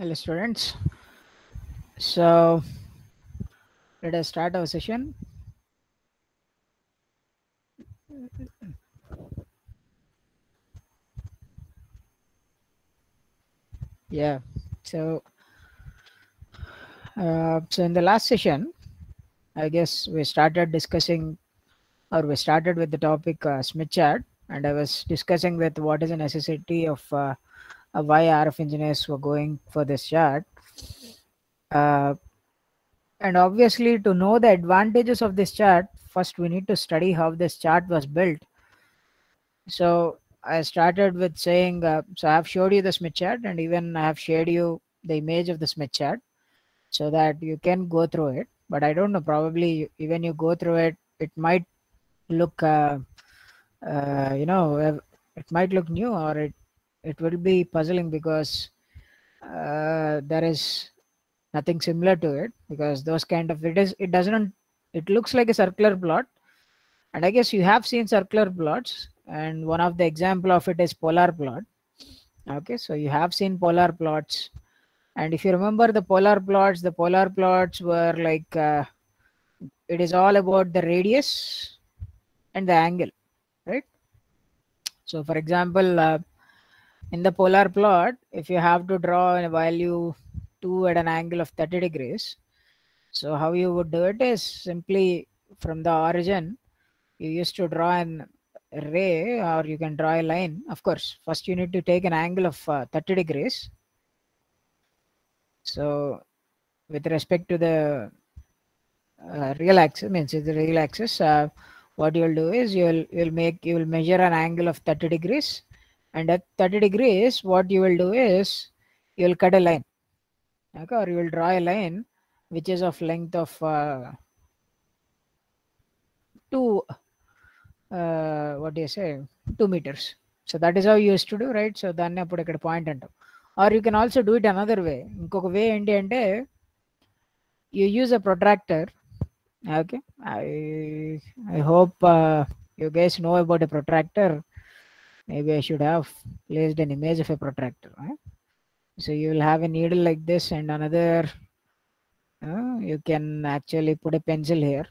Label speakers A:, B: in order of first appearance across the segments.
A: Hello students. So let us start our session. Yeah. So so in the last session, I guess we started discussing, or we started with the topic Smith chart, and I was discussing with what is the necessity of why RF engineers were going for this chart. Uh, and obviously, to know the advantages of this chart, first we need to study how this chart was built. So I started with saying, so I have showed you the Smith chart, and even I have shared you the image of the Smith chart so that you can go through it. But I don't know, probably even you go through it, it might look, it might look new, or it will be puzzling because there is nothing similar to it, because those kind of it doesn't, it looks like a circular plot. And I guess you have seen circular plots, and one of the example of it is polar plot. Okay, so you have seen polar plots, and if you remember the polar plots were like, it is all about the radius and the angle, right? So for example, in the polar plot, if you have to draw a value 2 at an angle of 30 degrees, so how you would do it is simply from the origin, you used to draw an ray, or you can draw a line. Of course, first you need to take an angle of 30 degrees. So with respect to the real axis, means the real axis, what you'll do is you'll measure an angle of 30 degrees, and at 30 degrees what you will do is you'll cut a line, okay, or you will draw a line which is of length of 2 what do you say, 2 meters. So that is how you used to do, right? So దాన్ని అప్పుడు ఇక్కడ point అంటాం. Or you can also do it another way. ఇంకొక వే ఏంటి అంటే, you use a protractor. Okay, I hope you guys know about a protractor. Maybe I should have placed an image of a protractor, right? So you will have a needle like this, and another, you can actually put a pencil here.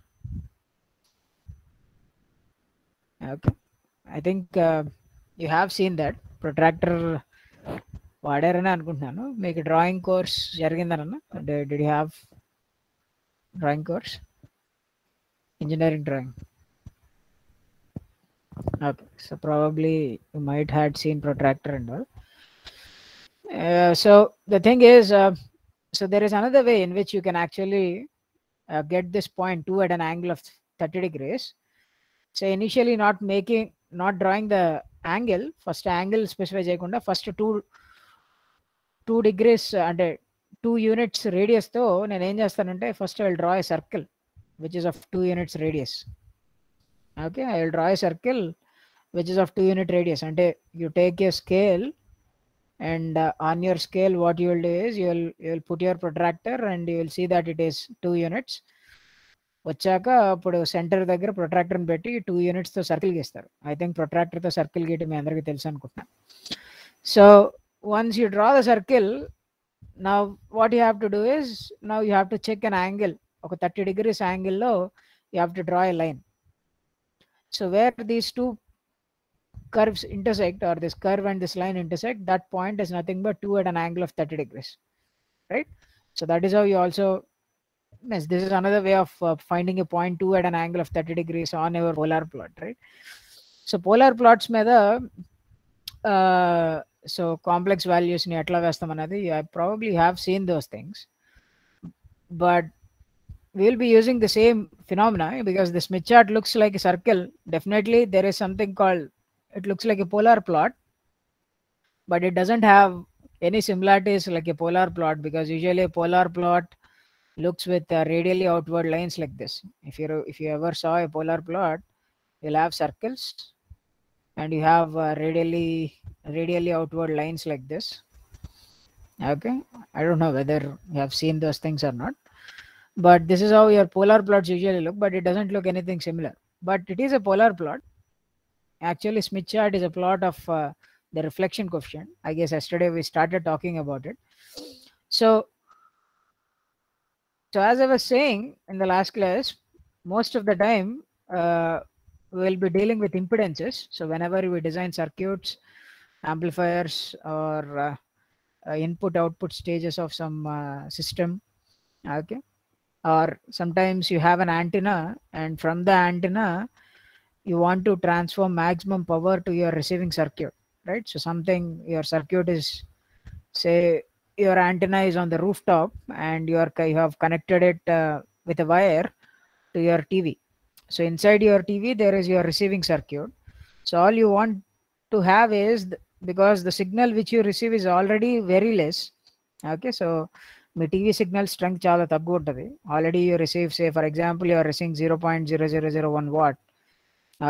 A: Okay, I think you have seen that protractor వాడారని అనుకుంటున్నాను. మీకు drawing course జరిగిందనన్నా, did you have drawing course, engineering drawing? Okay, so probably you might had seen protractor and all. So the thing is, so there is another way in which you can actually get this point 2 at an angle of 30 degrees. So initially not drawing the angle, first angle specify చేయకుండా first 2 degrees అంటే 2 units radius తో నేను ఏం చేస్తానంటే, first I will draw a circle which is of 2 units radius. Okay, I will draw a circle which is of 2 unit radius. అంటే you take a scale, and on your scale what you will do is you will put your protractor, and you will see that it is 2 units. వచ్చాక అప్పుడు centre దగ్గర ప్రొట్రాక్టర్ని పెట్టి 2 యూనిట్స్తో circle గీస్తారు. I think ప్రొట్రాక్టర్తో circle గీయటం మీ అందరికీ తెలుసు అనుకుంటున్నాను. So once you draw the circle, now what you have to do is, now you have to check an angle. ఒక 30 degrees యాంగిల్లో you have to draw a line. So where these two curves intersect, or this curve and this line intersect, that point is nothing but 2 at an angle of 30 degrees, right? So that is how you also, yes, this is another way of finding a point 2 at an angle of 30 degrees on your polar plot, right? So polar plots మీద so complex values ని ఎట్లా వేస్తాం అనేది, I probably have seen those things, but we'll be using the same phenomena because the Smith chart looks like a circle. Definitely there is something called, it looks like a polar plot, but it doesn't have any similarities like a polar plot, because usually a polar plot looks with radially outward lines like this. If you ever saw a polar plot, you'll have circles, and you have radially outward lines like this. Okay, I don't know whether you have seen those things or not, but this is how your polar plots usually look, but it doesn't look anything similar. But it is a polar plot. Actually, Smith chart is a plot of the reflection coefficient. I guess yesterday we started talking about it. So as I was saying in the last class, most of the time we'll be dealing with impedances. So whenever we design circuits, amplifiers, or input output stages of some system, okay, or sometimes you have an antenna, and from the antenna you want to transform maximum power to your receiving circuit, right? So something, your circuit is, say your antenna is on the rooftop and you have connected it with a wire to your TV. So inside your TV there is your receiving circuit. So all you want to have is because the signal which you receive is already very less. Okay, so మీ TV signal strength చాలా తక్కువ ఉంటుంది. Already you receive, say for example you are receiving 0.0001 watt.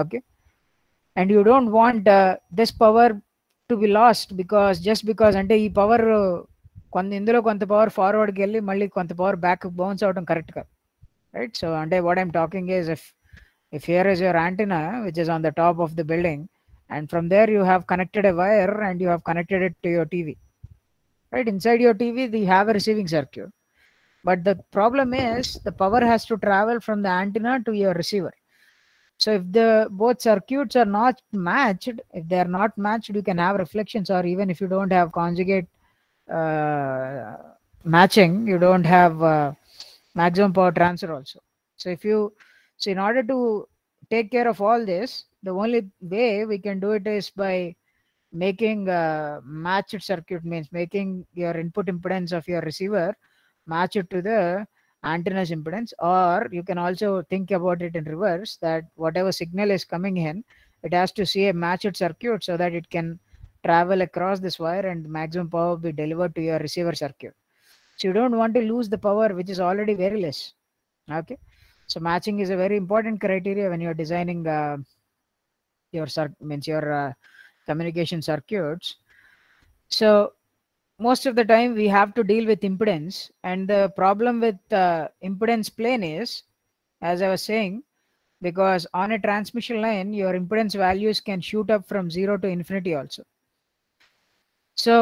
A: Okay, and you don't want this power to be lost, because just because అంటే ఈ power ఇందులో కొంత power ఫార్వర్డ్కి వెళ్ళి మళ్ళీ కొంత పవర్ బ్యాక్ బౌన్స్ అవడం కరెక్ట్ కాదు, రైట్? సో అంటే what I'm talking is, if here is your antenna which is on the top of the building, and from there you have connected a wire and you have connected it to your TV, right? Inside your TV you have a receiving circuit, but the problem is the power has to travel from the antenna to your receiver. So if the both circuits are not matched, if they are not matched, you can have reflections, or even if you don't have conjugate matching, you don't have maximum power transfer also. So in order to take care of all this, the only way we can do it is by making matched circuit, means making your input impedance of your receiver match it to the antenna's impedance. Or you can also think about it in reverse, that whatever signal is coming in, it has to see a matched circuit so that it can travel across this wire and maximum power be delivered to your receiver circuit. So you don't want to lose the power which is already very less. Okay, so matching is a very important criteria when you're designing your communication circuits. So most of the time we have to deal with impedance, and the problem with impedance plane is, as I was saying, because on a transmission line your impedance values can shoot up from 0 to infinity also. So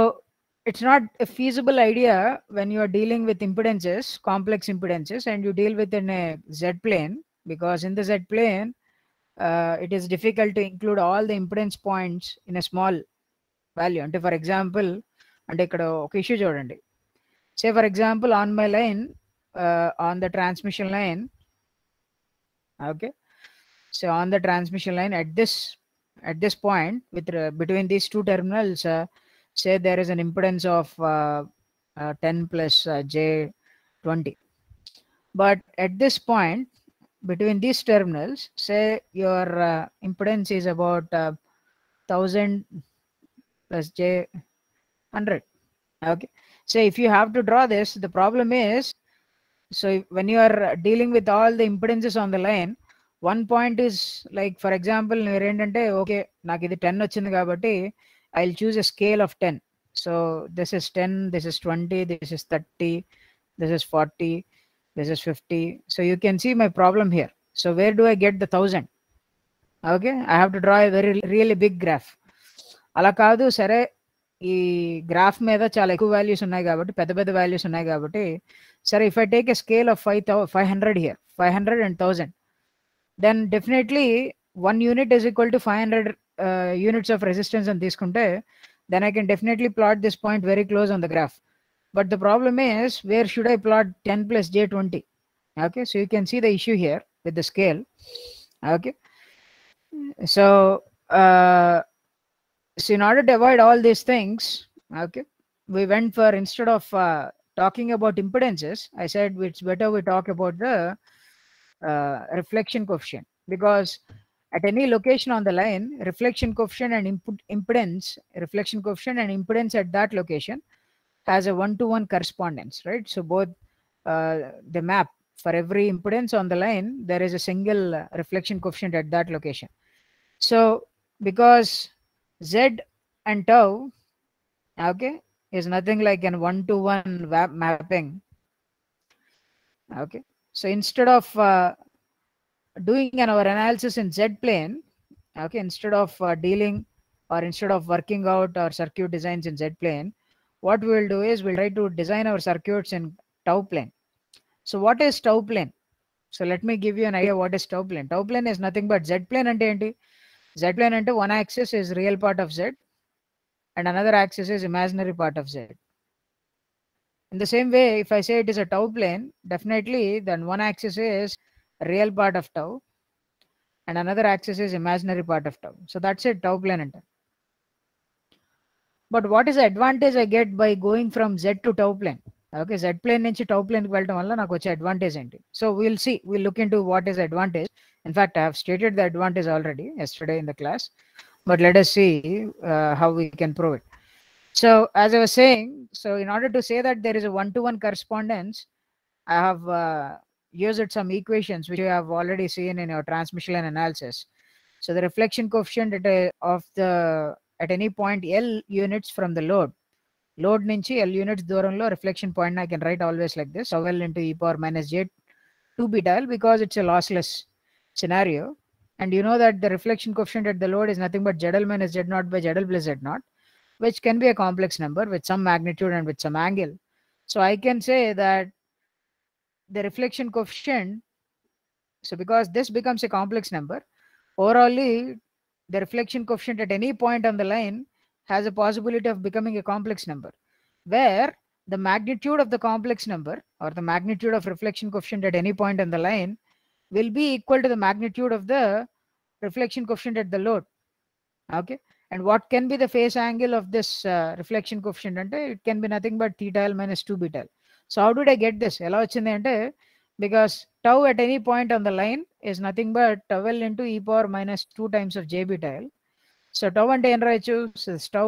A: it's not a feasible idea when you are dealing with impedances, complex impedances, and you deal with in a Z plane, because in the Z plane it is difficult to include all the impedance points in a small value. And for example, అంటే ఇక్కడ ఒక issue చూడండి. Say for example, on my line, on the transmission line, okay, so on the transmission line at this point with between these two terminals, say there is an impedance of 10 plus j20, but at this point between these terminals, say your impedance is about 1000 plus j100. Okay, so if you have to draw this, the problem is, so when you are dealing with all the impedances on the line, one point is like, for example, okay, నాకు ఇది 10 వచ్చింది కాబట్టి I'll choose a scale of 10. So this is 10, this is 20, this is 30, this is 40, this is 50. So you can see my problem here. So where do I get the 1000? Okay, I have to draw a really big graph. అలా కాదు, సరే ఈ graph మీద చాలా ఎక్కువ values ఉన్నాయి కాబట్టి, పెద్ద పెద్ద వాల్యూస్ ఉన్నాయి కాబట్టి, సరే if I take a scale of 500 here, 500 and 1000, then definitely 1 unit is equal to 500 units of resistance అని తీసుకుంటే, then I can definitely plot this point very close on the graph. But the problem is, where should I plot 10 plus j20? Okay, so you can see the issue here with the scale. Okay, so so in order to avoid all these things, okay, we went for, instead of talking about impedances, I said it's better we talk about the reflection coefficient, because at any location on the line, reflection coefficient and reflection coefficient and impedance at that location has a 1-to-1 correspondence, right? So both the map for every impedance on the line, there is a single reflection coefficient at that location. So because Z and tau, okay, is nothing like an 1-to-1 mapping. Okay, so instead of doing our analysis in Z plane, okay, instead of dealing or instead of working out our circuit designs in Z plane, what we will do is we'll try to design our circuits in tau plane. So what is tau plane? So let me give you an idea what is tau plane. Tau plane is nothing but z plane ante enti. Z plane ante one axis is real part of z and another axis is imaginary part of z. In the same way, if I say it is a tau plane, definitely then one axis is real part of tau and another axis is imaginary part of tau. So that's it, tau plane ante. But what is the advantage I get by going from z to tau plane? Okay, z plane నుంచి tau plane కి వెళ్ళడం వల్ల నాకు వచ్చే advantage ఏంటి? So we'll look into what is the advantage. In fact, I have stated the advantage already yesterday in the class, but let us see how we can prove it. So as I was saying, so in order to say that there is a one-to-one correspondence, I have used some equations which you have already seen in your transmission line analysis. So the reflection coefficient at any point L units from the load నుంచి L units దూరంలో reflection point I can write always like this, tau L into e power minus j 2 beta L, because it's a lossless scenario. And you know that the reflection coefficient at the load is nothing but ZL minus Z naught by ZL plus Z naught, which can be a complex number with some magnitude and with some angle. So I can say that the reflection coefficient, so because this becomes a complex number, overall the reflection coefficient at any point on the line has a possibility of becoming a complex number, where the magnitude of the complex number or the magnitude of reflection coefficient at any point on the line will be equal to the magnitude of the reflection coefficient at the load. Okay, and what can be the phase angle of this reflection coefficient ante it can be nothing but theta L minus 2 beta L. So how did I get this? Ela vachindi ante because tau at any point on the line is nothing but tau L into e power minus 2 times of j beta L. So tau ante em rayachu? So tau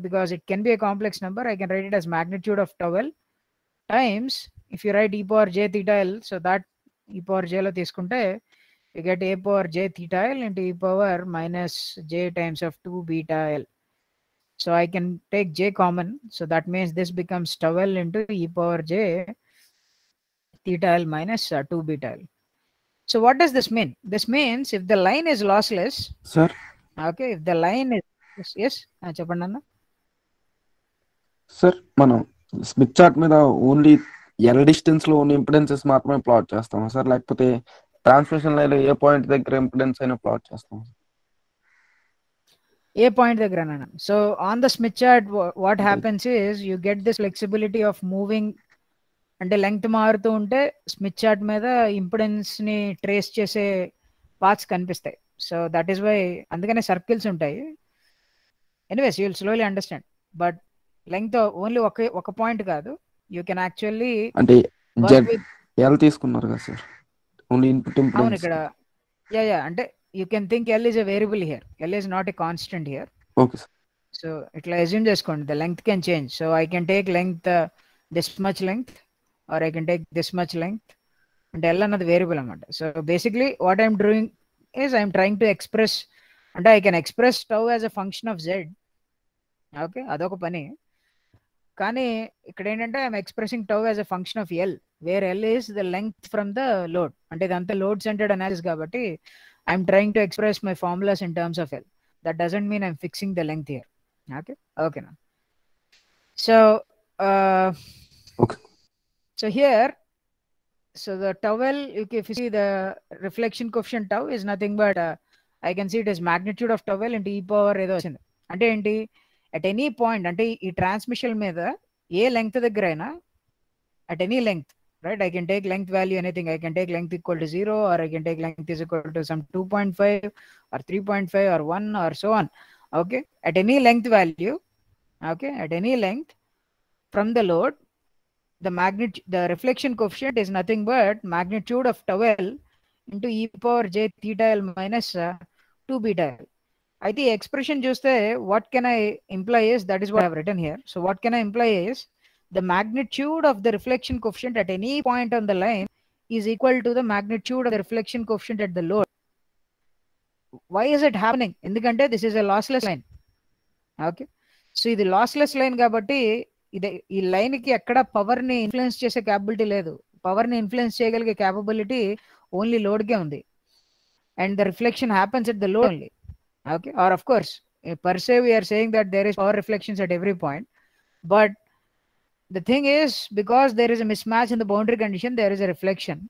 A: because it can be a complex number, I can write it as magnitude of tau L times, if you write e power j theta L, so that e power j lo తీసుకుంటే you get a power j theta L into e power minus j times of 2 beta L. So I can take j common, so that means this becomes tau L into e power j theta L minus 2 beta L. So what does this mean? This means if the line is lossless,
B: sir,
A: okay, if the line is yes చెప్పండి అన్న.
B: Sir మనం Smith chart మీద only L distance లో ఉన్న impedances మాత్రమే plot చేస్తాం sir, లేకపోతే transmission line లో ఏ పాయింట్ దగ్గర ఇంపిడెన్స్ అయినా ప్లాట్ చేస్తాం?
A: ఏ పాయింట్ దగ్గర? So on the Smith chart what happens is you get this flexibility of moving, అంటే లెంగ్త్ మారుతూ ఉంటే స్మిత్ చార్ట్ మీద ఇంపిడెన్స్ ని ట్రేస్ చేసే పాత్స్ కనిపిస్తాయి. సో దట్ ఈస్ వై అందుకనే సర్కిల్స్ ఉంటాయి. Anyways you will slowly understand. But length only ఒక పాయింట్ కాదు, యూ కెన్ యాక్చువల్లీ
B: అంటే ఎల్ తీసుకున్నారు కదా సార్, ఓన్లీ ఇన్పుట్ ఇంపిడెన్స్.
A: అవును, ఇక్కడ యా అంటే you can think L is a variable here. L is not a constant here.
B: Okay, sir.
A: So itla assume cheskondi the length can change. So I can take length this much length or I can take this much length, and L another variable amount. So basically what I'm doing is I'm trying to express, and I can express tau as a function of z. Okay, adoka pani. కానీ ఇక్కడ ఏంటంటే I'm expressing tau as a function of L, where L is the length from the load. అంటే ఇదంతా load centred analysis కాబట్టి I'm trying to express my formulas in terms of L. That doesn't mean I'm fixing the length here. ఓకేనా? So so here, so the tau L, if you see the reflection coefficient tau is nothing but I can see it as magnitude of tau L into e power ఏదో వచ్చింది. అంటే ఏంటి? at any point, అంటే ఈ transmission మీద ఏ length దగ్గర అయినా at any length, right, I can take length value anything. I can take length equal to 0 or I can take length is equal to some 2.5 or 3.5 or 1 or so on. Okay, at any length value, okay, at any length from the load, the reflection coefficient is nothing but magnitude of tau L into e power j theta L minus 2 beta L. అయితే ఈ expression చూస్తే what can I imply is, that is what I have written here. So what can I imply is the magnitude of the reflection coefficient at any point on the line is equal to the magnitude of the reflection coefficient at the load. Why is it happening? ఎందుకంటే this is a lossless line. Okay, so ఇది lossless line కాబట్టి ఈ line కి ఎక్కడ power ని influence చేసే capability లేదు. Power ని ఇన్ఫ్లుయెన్స్ చేయగలిగే క్యాపబిలిటీ ఓన్లీ లోడ్ కే ఉంది, and the reflection happens at the load only. Okay, or of course per se we are saying that there is power reflections at every point, But the thing is, because there is a mismatch in the boundary condition, there is a reflection.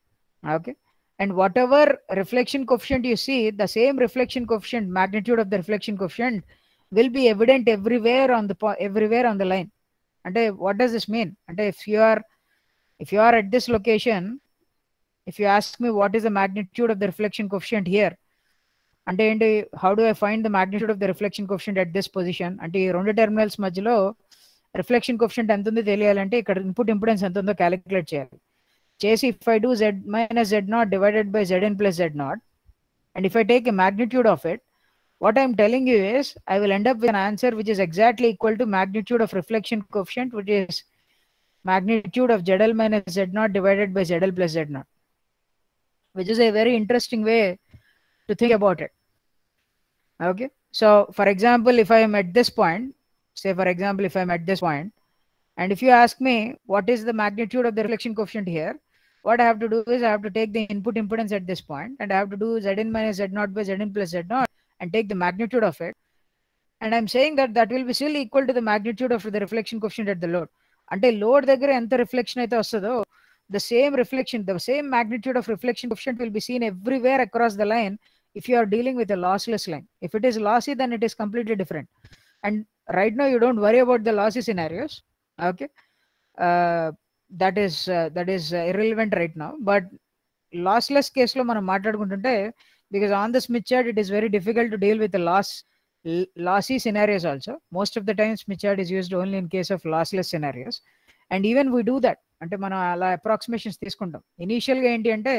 A: Okay. And whatever reflection coefficient you see, the same reflection coefficient, magnitude of the reflection coefficient, will be evident everywhere on the line. And what does this mean? And if you are at this location, if you ask me what is the magnitude of the reflection coefficient here, and how do I find the magnitude of the reflection coefficient at this position? And ఈ రెండు terminals మధ్యలో reflection coefficient ఎంత ఉందో తెలియాలంటే ఇక్కడ input impedance ఎంత ఉందో calculate చేయాలి. చేసి if I do z minus z naught divided by zn plus z naught, and if I take a magnitude of it, what I'm telling you is I will end up with an answer which is exactly equal to magnitude of reflection coefficient, which is magnitude of zl minus z naught divided by zl plus z naught, which is a very interesting way to think about it. Okay, so for example, if I am at this point, and if you ask me what is the magnitude of the reflection coefficient here, what I have to do is I have to take the input impedance at this point, and I have to do zn minus z naught by zn plus z naught and take the magnitude of it. And I'm saying that that will be still equal to the magnitude of the reflection coefficient at the load. Ante load daggara enta reflection aithe vastado, the same magnitude of reflection coefficient will be seen everywhere across the line if you are dealing with a lossless line. If it is lossy, then it is completely different. And right now you don't worry about the lossy scenarios. Okay, that is irrelevant right now. But lossless case lo manam maatladukuntunte, because on the Smith chart it is very difficult to deal with the lossy scenarios also. Most of the time Smith chart is used only in case of lossless scenarios, and even we do that. అంటే మనం అలా approximations తీసుకుంటాం. ఇనీషియల్గా ఏంటి అంటే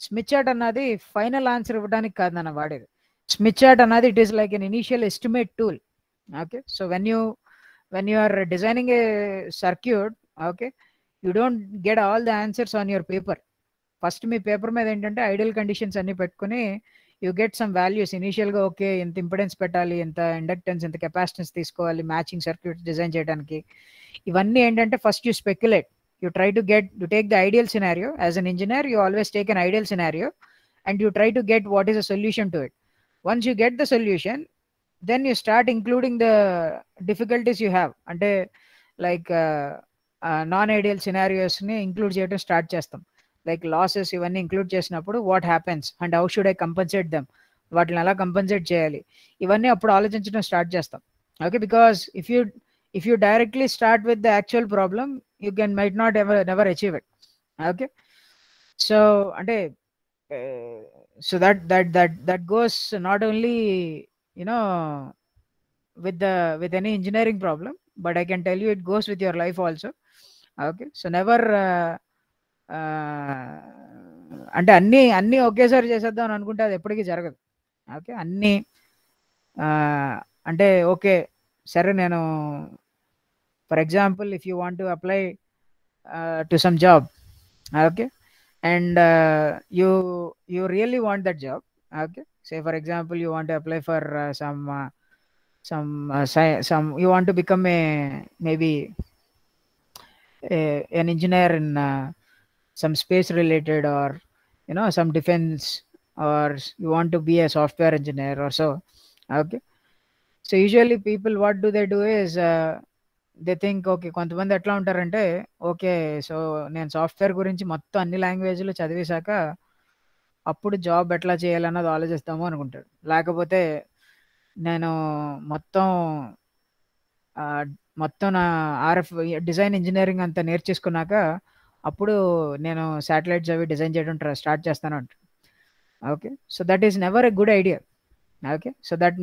A: Smith chart అన్నది final answer ఇవ్వడానికి కాదు మనం వాడేది. స్మిత్ చార్ట్ అన్నది it is like an initial estimate tool. Okay, so when you are designing a circuit, okay, you don't get all the answers on your paper. First me paper మీద ఏంటంటే ideal conditions అన్ని పెట్టుకుని you get some values ఇనీషియల్గా. Okay, ఎంత impedance పెట్టాలి, ఎంత inductance, ఎంత capacitance తీసుకోవాలి మ్యాచింగ్ సర్క్యూట్స్ డిజైన్ చేయడానికి, ఇవన్నీ ఏంటంటే first you speculate. You take the ideal scenario. As an engineer, you always take an ideal scenario and you try to get what is a solution to it. Once you get the solution, then you start including the difficulties you have. అంటే like non ideal సినారియోస్ని include చేయడం start చేస్తాం. Like losses ఇవన్నీ include చేసినప్పుడు what happens and how should I compensate them, వాటిని ఎలా compensate చేయాలి, ఇవన్నీ అప్పుడు ఆలోచించడం స్టార్ట్ చేస్తాం. Okay, because if you directly start with the actual problem, you might not never achieve it. Okay, so ante so that goes not only with any engineering problem, but I can tell you it goes with your life also. Okay, so never అంటే అన్నీ ఒకేసారి చేసేద్దాం అని అనుకుంటే అది ఎప్పటికీ జరగదు. Okay, అన్నీ అంటే ఓకే సరే, నేను for example if you want to apply to some job, okay, and you really want that job. Okay, say for example you want to apply for some you want to become maybe an engineer in some space related, or some defense, or you want to be a software engineer or so. Okay, so usually people, what do they do is they think okay, కొంతమంది ఎట్లా ఉంటారంటే okay, so నేను software గురించి మొత్తం అన్ని లాంగ్వేజ్లు చదివేశాక అప్పుడు job ఎట్లా చేయాలన్నది ఆలోచిస్తాము అనుకుంటాడు. లేకపోతే నేను మొత్తం నా ఆర్ఎఫ్ డిజైన్ ఇంజనీరింగ్ అంతా నేర్చేసుకున్నాక అప్పుడు నేను శాటిలైట్స్ అవి డిజైన్ చేయడం స్టార్ట్ చేస్తాను అంటాడు. Okay, so that is never a good idea. Okay, so that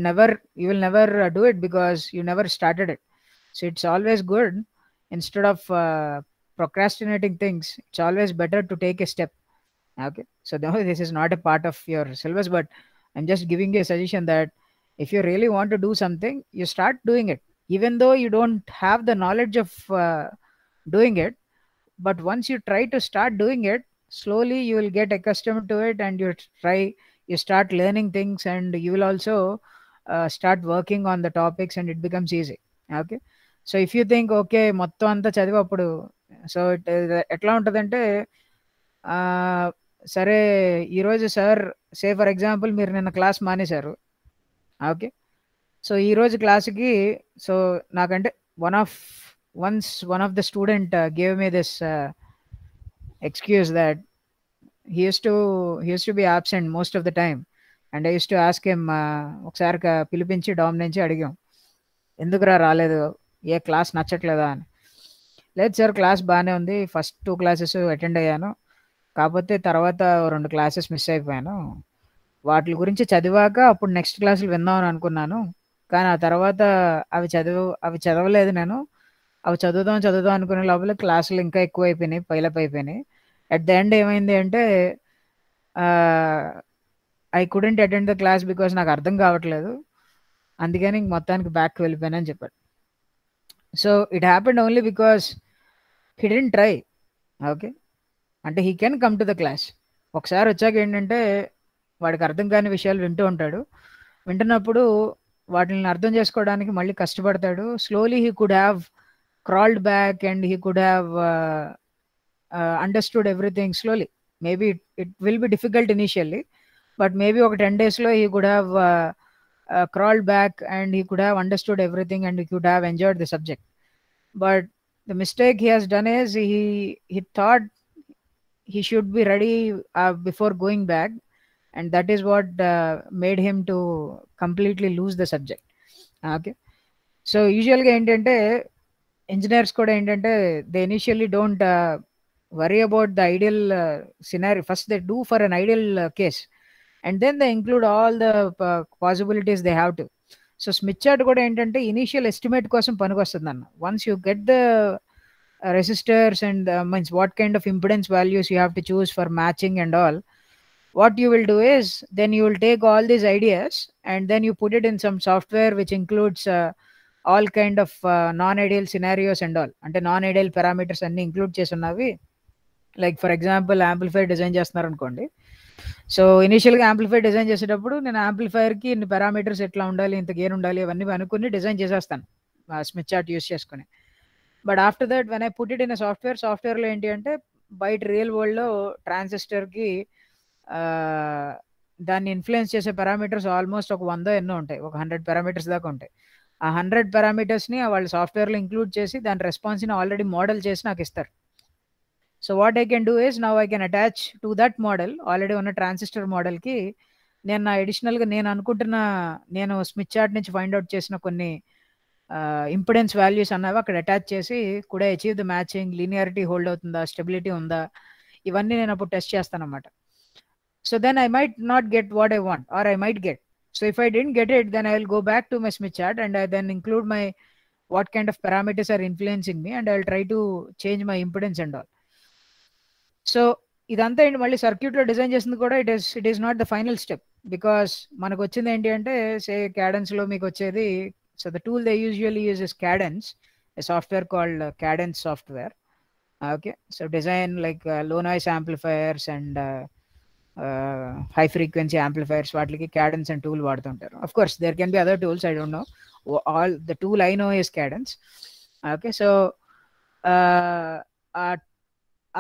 A: you will never do it because you never started it. So it's always good, instead of procrastinating things, it's always better to take a step. Okay, so this is not a part of your syllabus, but I'm just giving you a suggestion that if you really want to do something, you start doing it, even though you don't have the knowledge of doing it. But once you try to start doing it, slowly you will get accustomed to it, and you start learning things, and you will also start working on the topics, and it becomes easy. Okay, so if you think okay మొత్తం అంతా చదివప్పుడు, so ఎట్లా ఉంటుందంటే సరే ఈరోజు sir say for example మీరు నిన్న class మానేశారు. Okay, so ఈరోజు క్లాస్కి సో నాకంటే one of once one of the student gave me this excuse that he used to be absent most of the time, and I used to ask him, ఒకసారి పిలిపించి dam నుంచి అడిగాం, ఎందుకురా రాలేదు, ఏ class నచ్చట్లేదా అని. లేదు సార్, క్లాస్ బాగానే ఉంది, ఫస్ట్ 2 క్లాసెస్ అటెండ్ అయ్యాను, కాకపోతే తర్వాత 2 క్లాసెస్ మిస్ అయిపోయాను, వాటి గురించి చదివాక అప్పుడు నెక్స్ట్ క్లాసులు విందామని అనుకున్నాను, కానీ ఆ తర్వాత అవి చదవలేదు నేను, అవి చదువుదాం అనుకునే లోపల క్లాసులు ఇంకా ఎక్కువ అయిపోయినాయి, పైలప్ అయిపోయినాయి. అట్ ద ఎండ్ ఏమైంది అంటే I couldn't attend the class because నాకు అర్థం కావట్లేదు, అందుకని మొత్తానికి బ్యాక్ వెళ్ళిపోయానని చెప్పాడు. So it happened only because he didn't try. Okay, అంటే he can come to the class. ఒకసారి వచ్చాక ఏంటంటే వాడికి అర్థం కాని విషయాలు వింటూ ఉంటాడు, వింటున్నప్పుడు వాటిని అర్థం చేసుకోవడానికి మళ్ళీ కష్టపడతాడు. Slowly he could have crawled back and he could have understood everything slowly. Maybe it will be difficult initially, but maybe over 10 days lo he could have crawled back and he could have understood everything and he could have enjoyed the subject. But the mistake he has done is he thought he should be ready before going back, and that is what made him to completely lose the subject. Okay, so usually ఏంటంటే engineers కూడా ఏంటంటే they initially don't worry about the ideal scenario. First they do for an ideal case, and then they include all the possibilities they have to. So Smith chart కూడా ఏంటంటే initial estimate కోసం పనికొస్తుంది అన్న. Once you get the resistors and means what kind of impedance values you have to choose for matching and all, what you will do is then you will take all these ideas and then you put it in some software which includes all kind of non-ideal scenarios and all. అంటే non ideal parameters అన్ని include చేసి ఉన్నవి. Like for example amplifier design చేస్తున్నారు అనుకోండి. So ఇనిషియల్గా amplifier design చేసేటప్పుడు నేను యాంప్లిఫైర్కి ఇన్ని పారామీటర్స్ ఎట్లా ఉండాలి, ఇంత గెయిన్ ఉండాలి, అవన్నీ అనుకుని డిజైన్ చేసేస్తాను స్మిత్ చార్ట్ యూస్ చేసుకుని. But after that when I put it in సాఫ్ట్వేర్లో ఏంటి అంటే బయట రియల్ వరల్డ్లో ట్రాన్సిస్టర్కి దాన్ని ఇన్ఫ్లుయెన్స్ చేసే పారామీటర్స్ ఆల్మోస్ట్ ఒక 100 ఎన్నో ఉంటాయి, ఒక 100 పారామీటర్స్ దాకా ఉంటాయి. ఆ 100 పారామీటర్స్ని వాళ్ళ సాఫ్ట్వేర్లో ఇంక్లూడ్ చేసి దాని రెస్పాన్స్ని ఆల్రెడీ మోడల్ చేసి నాకు ఇస్తారు. So what I can do is now I can attach to that model, already ఉన్న ట్రాన్సిస్టర్ మోడల్కి నేను నా అడిషనల్గా నేను స్మిత్ చార్ట్ నుంచి ఫైండ్ అవుట్ చేసిన కొన్ని ఇంపిడెన్స్ వాల్యూస్ అన్నవి అక్కడ అటాచ్ చేసి కూడా achieve the matching, linearity hold అవుతుందా, స్టెబిలిటీ ఉందా, ఇవన్నీ నేను అప్పుడు టెస్ట్ చేస్తాను అన్నమాట. So then I might not get what I want or I might get. So if I didn't get it, then I will go back to my Smith chart and I then include my what kind of parameters are influencing me and I will try to change my impedance and all. So ఇదంతా ఏంటి మళ్ళీ సర్క్యూట్లో design చేసింది కూడా it is not the final step, because మనకు వచ్చింది ఏంటి అంటే సే క్యాడెన్స్లో మీకు వచ్చేది. So the tool they usually use is Cadence, a software called Cadence software. Okay, so design like low noise amplifiers and high frequency amplifiers వాటికి cadence and tool వాడుతుంటారు. Of course there can be other tools, I don't know, all the tool I know is cadence. Okay, so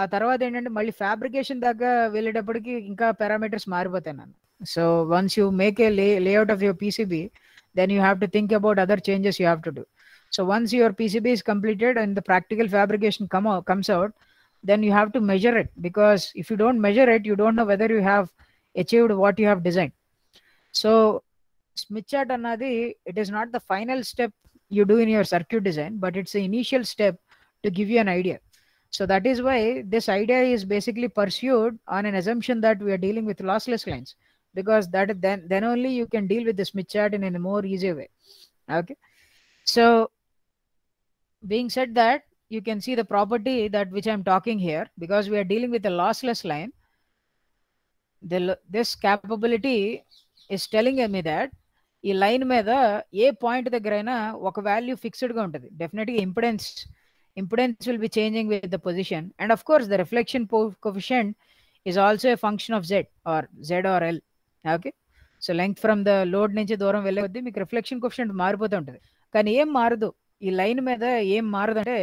A: ఆ తర్వాత ఏంటంటే మళ్ళీ fabrication దాకా వెళ్ళేటప్పటికి ఇంకా parameters మారిపోతాయి నన్ను. So once you make a layout of your PCB, then you have to think about other changes you have to do. So once your PCB is completed and the practical fabrication comes out, then you have to measure it, because if you don't measure it, you don't know whether you have achieved what you have designed. So Smith chart annadi, it is not the final step you do in your circuit design, but it's the initial step to give you an idea. So that is why this idea is basically pursued on an assumption that we are dealing with lossless lines, because then only you can deal with the Smith chart in a more easy way. Okay, so being said that, you can see the property that which I'm talking here, because we are dealing with a lossless line. This capability is telling me that ఈ line మీద ఏ point దగ్గరైనా ఒక value ఫిక్స్డ్గా ఉంటుంది. డెఫినెట్గా impedance will be changing with the position, and of course the reflection coefficient is also a function of Z or L. Okay, so length from the load నుంచి దూరం వెళ్ళే కొద్దీ మీకు రిఫ్లెక్షన్ కోఎఫిషియంట్ మారిపోతూ ఉంటుంది. కానీ ఏం మారదు ఈ లైన్ మీద, ఏం మారదు అంటే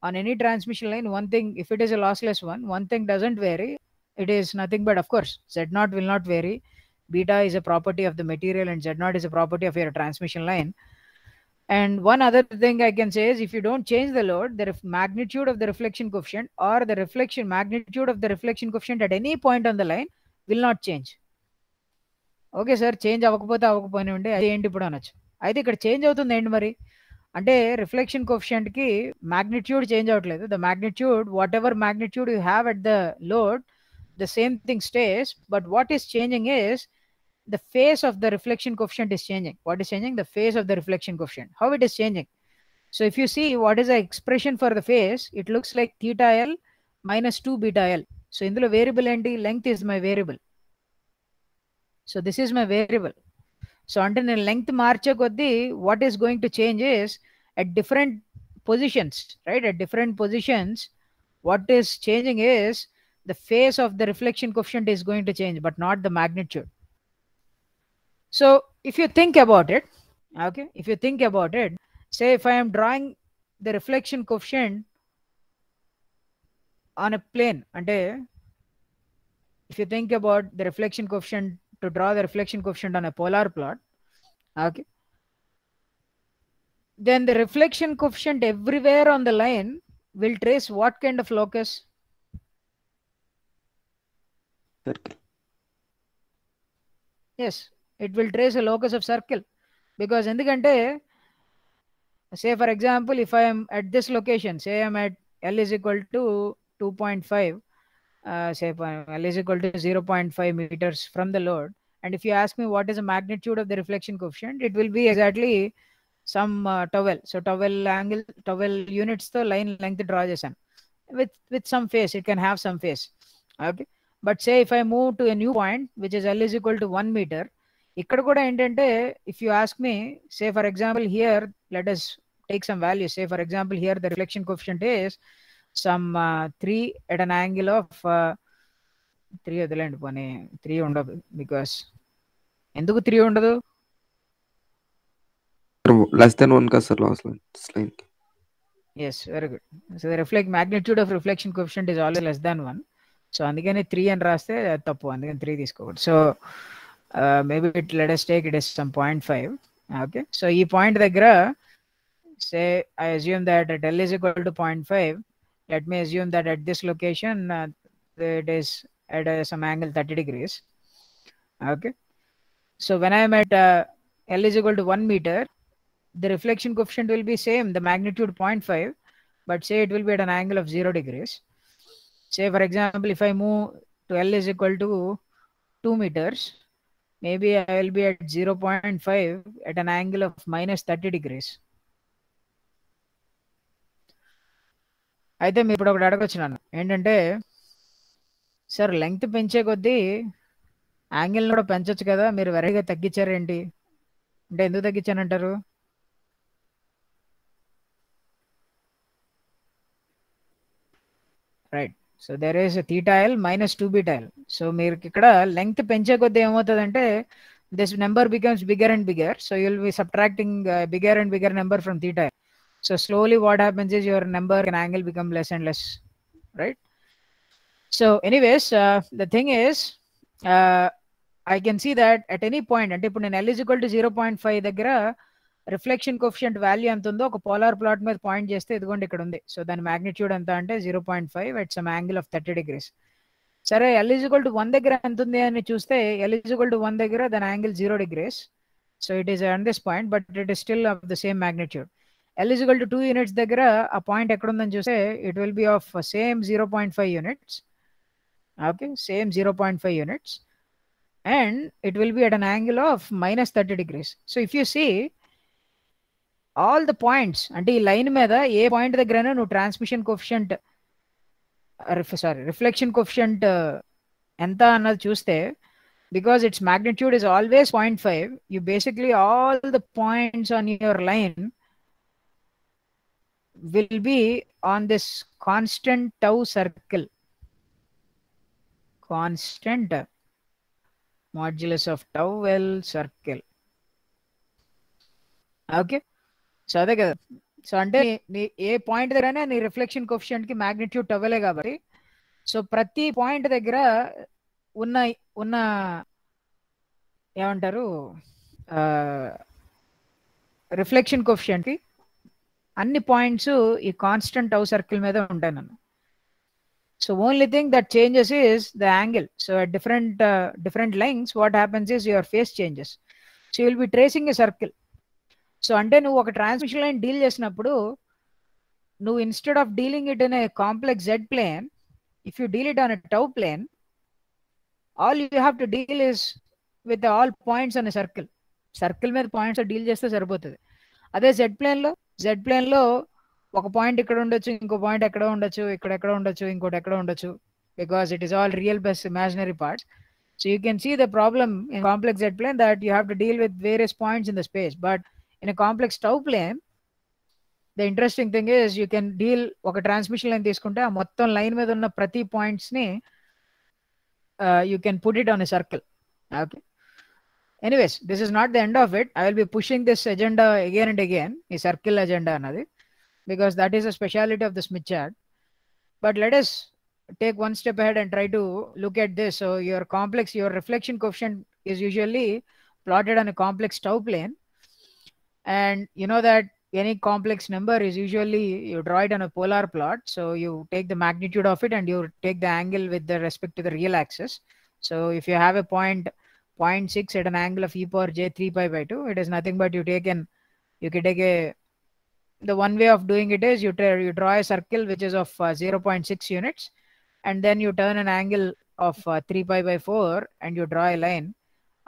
A: on any transmission line, one thing, if it is a lossless one thing doesn't vary. It is nothing but, of course, Z0 will not vary. Beta is a property of the material and Z0 is a property of your transmission line. And one other thing I can say is, if you don't change the load, the magnitude of the reflection coefficient or the reflection magnitude of the reflection coefficient at any point on the line will not change. Okay sir, change అవ్వకపోతే అవ్వకపోయినండి, అది ఏంటి ఇప్పుడు అనొచ్చు. అయితే ఇక్కడ change అవుతుంది ఏంటి మరి అంటే, రిఫ్లెక్షన్ కోఎఫిషియంట్కి మాగ్నిట్యూడ్ చేంజ్ అవ్వట్లేదు. The magnitude, what ever magnitude you have at the load, the same thing stays, but what is changing is the phase of the reflection coefficient is changing. What is changing? The phase of the reflection coefficient. How it is changing? So if you see what is the expression for the phase, it looks like theta l minus 2 beta l. So indulo variable enti, length is my variable. So this is my variable. So until the length marche koddi, what is going to change is at different positions, right? At different positions, what is changing is the phase of the reflection coefficient is going to change, but not the magnitude. So if you think about it, okay, if you think about it, say if I am drawing the reflection coefficient on a plane, and if you think about the reflection coefficient, to draw the reflection coefficient on a polar plot, okay, then the reflection coefficient everywhere on the line will trace what kind of locus?
B: Circle.
A: Yes, it will trace a locus of circle, because endukante, say for example, if I am at this location, say I am at L is equal to 2.5, say L is equal to 0.5 meters from the load, and if you ask me what is the magnitude of the reflection coefficient, it will be exactly some towel. So towel angle, towel units the line length draw చేశాను with some face. It can have some face, okay. But say if I move to a new point which is L is equal to 1 meter, ఇక్కడ కూడా ఏంటంటే, if you ask me, say for example here, let us take some values. Say for example here the reflection coefficient is some 3 at an angle of 3 వదిలేండి, పోనీ 3 ఉండదు. Because ఎందుకు 3 ఉండదు?
B: Less than 1 కదా sir last line.
A: Yes, very good. So the magnitude of reflection coefficient is always less than 1. So అందుకని 3 అని రాస్తే తప్పు, అందుకని 3 తీసుకోకూడదు. So maybe let us take it as some 0.5. Okay, so ఈ పాయింట్ దగ్గర say I assume that at L is equal to 0.5, let me assume that at this location it is at some angle 30 degrees. Okay, so when I am at L is equal to 1 meter, the reflection coefficient will be same, the magnitude 0.5, but say it will be at an angle of 0 degrees. Say for example, if I move to L is equal to 2 meters, maybe I will be at 0.5 at an angle of minus 30 degrees. అయితే మీరు ఇప్పుడు ఒకటి అడగొచ్చు నన్ను, ఏంటంటే sir length పెంచే కొద్దీ యాంగిల్ని కూడా పెంచొచ్చు కదా, మీరు వెరైటీగా తగ్గించారేంటి అంటే, ఎందుకు తగ్గించానంటారు? Right, so there is theta l minus 2 beta l. So మీరు ఇక్కడ లెంగ్త్ పెంచే కొద్దీ ఏమవుతుందంటే, this number becomes bigger and bigger, so you will be subtracting bigger and bigger number from theta l. So slowly what happens is your number and angle become less and less, right? So anyways, the thing is, I can see that at any point, అంటే ఇప్పుడు నేను L is equal to 0.5 దగ్గర reflection coefficient value ఎంత ఉందో ఒక polar plot మీద point చేస్తే ఇదిగోండి ఇక్కడ ఉంది. సో దాని మ్యాగ్నిట్యూడ్ ఎంత అంటే 0.5 at some angle of 30 degrees. సరే, L is equal to 1 దగ్గర ఎంత ఉంది అని చూస్తే, L is equal to 1 దగ్గర దాని angle 0 degrees. So it is on this point, but it is still of the same magnitude. L is equal to 2 units దగ్గర ఆ పాయింట్ ఎక్కడ ఉందని చూస్తే, it will be of same 0.5 units. Okay, same 0.5 units, and it will be at an angle of minus 30 degrees. So if you see all the points, అంటే ఈ line మీద ఏ point దగ్గరైనా నువ్వు ట్రాన్స్మిషన్ కోఎఫిషియంట్ రిఫ్లెక్షన్ కోఎఫిషియంట్ ఎంత అన్నది చూస్తే, because its magnitude is always 0.5, you basically all the points on your line will be on this constant tau circle, constant modulus of tau L circle. Okay, so అదే కదా. So అంటే నీ ఏ point దగ్గరైనా నీ reflection coefficient కి magnitude టవలే కాబట్టి, so ప్రతి point దగ్గర ఉన్న ఉన్న ఏమంటారు రిఫ్లెక్షన్ కోఎఫిషియంట్ కి అన్ని పాయింట్స్ ఈ కాన్స్టెంట్ టౌ సర్కిల్ మీద ఉంటాయి నన్ను. So only thing that changes is the angle. So at different lengths what happens is your phase changes. So you'll be tracing a circle. So అంటే నువ్వు ఒక transmission line deal చేసినప్పుడు నువ్వు instead of dealing it in a complex Z plane, if you deal it on a tau plane, all you have to deal is with all points అనే circle. Circle మీద points deal చేస్తే సరిపోతుంది. అదే Z ప్లేన్లో ఒక point ఇక్కడ ఉండొచ్చు, ఇంకో పాయింట్ ఎక్కడ ఉండొచ్చు, ఇక్కడ ఉండొచ్చు, ఇంకోటి ఎక్కడ ఉండొచ్చు, because it is all real plus imaginary parts. So you can see the problem in complex Z plane that you have to deal with various points in the space. But in a complex tau plane, the interesting thing is you can deal ఒక transmission line తీసుకుంటే ఆ మొత్తం line మీద ఉన్న ప్రతి points ని you can put it on a circle. Okay. Anyways, this is not the end of it. I will be pushing this agenda again and again, ఈ circle agenda అన్నది, because that is a speciality of the Smith chart. But let us take one step ahead and try to look at this. So your reflection coefficient is usually plotted on a complex tau plane, and you know that any complex number is usually you draw it on a polar plot. So you take the magnitude of it and you take the angle with the respect to the real axis. So if you have a point 0.6 at an angle of e power j 3 pi by 2, it is nothing but you can take the one way of doing it is you draw a circle which is of 0.6 units, and then you turn an angle of 3 pi by 4 and you draw a line.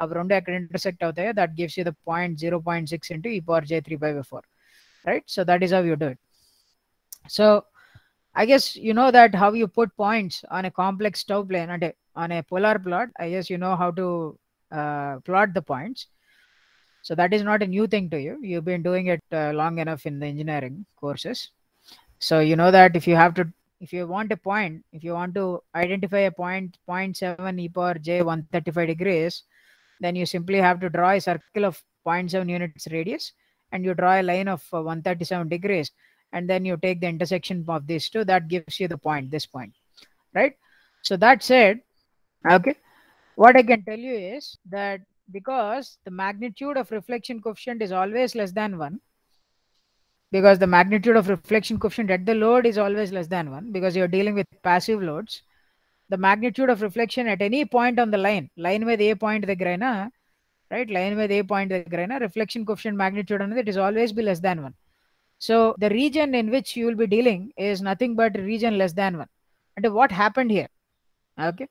A: అవి రెండు ఎక్కడ intersect అవుతాయో that gives you the point 0.6 into e power j 3 pi by 4, right? So that is how you do it. So I guess you know that how you put points on a complex tau plane and on a polar plot. I guess you know how to plot the points. So that is not a new thing to you. You've been doing it long enough in the engineering courses. So you know that if you want a point, if you want to identify a point 0.7 e power j 135 degrees, then you simply have to draw a circle of 0.7 units radius and you draw a line of 137 degrees, and then you take the intersection of these two. That gives you the point, this point, right? So that said, okay, what I can tell you is that because the magnitude of reflection coefficient is always less than 1, because the magnitude of reflection coefficient at the load is always less than 1, because you're dealing with passive loads, the magnitude of reflection at any point on the line with a point దగ్గరైనా, right, line with a point దగ్గరైనా reflection coefficient magnitude అనేది it is always be less than 1. So the region in which you will be dealing is nothing but region less than 1. And what happened here? Okay,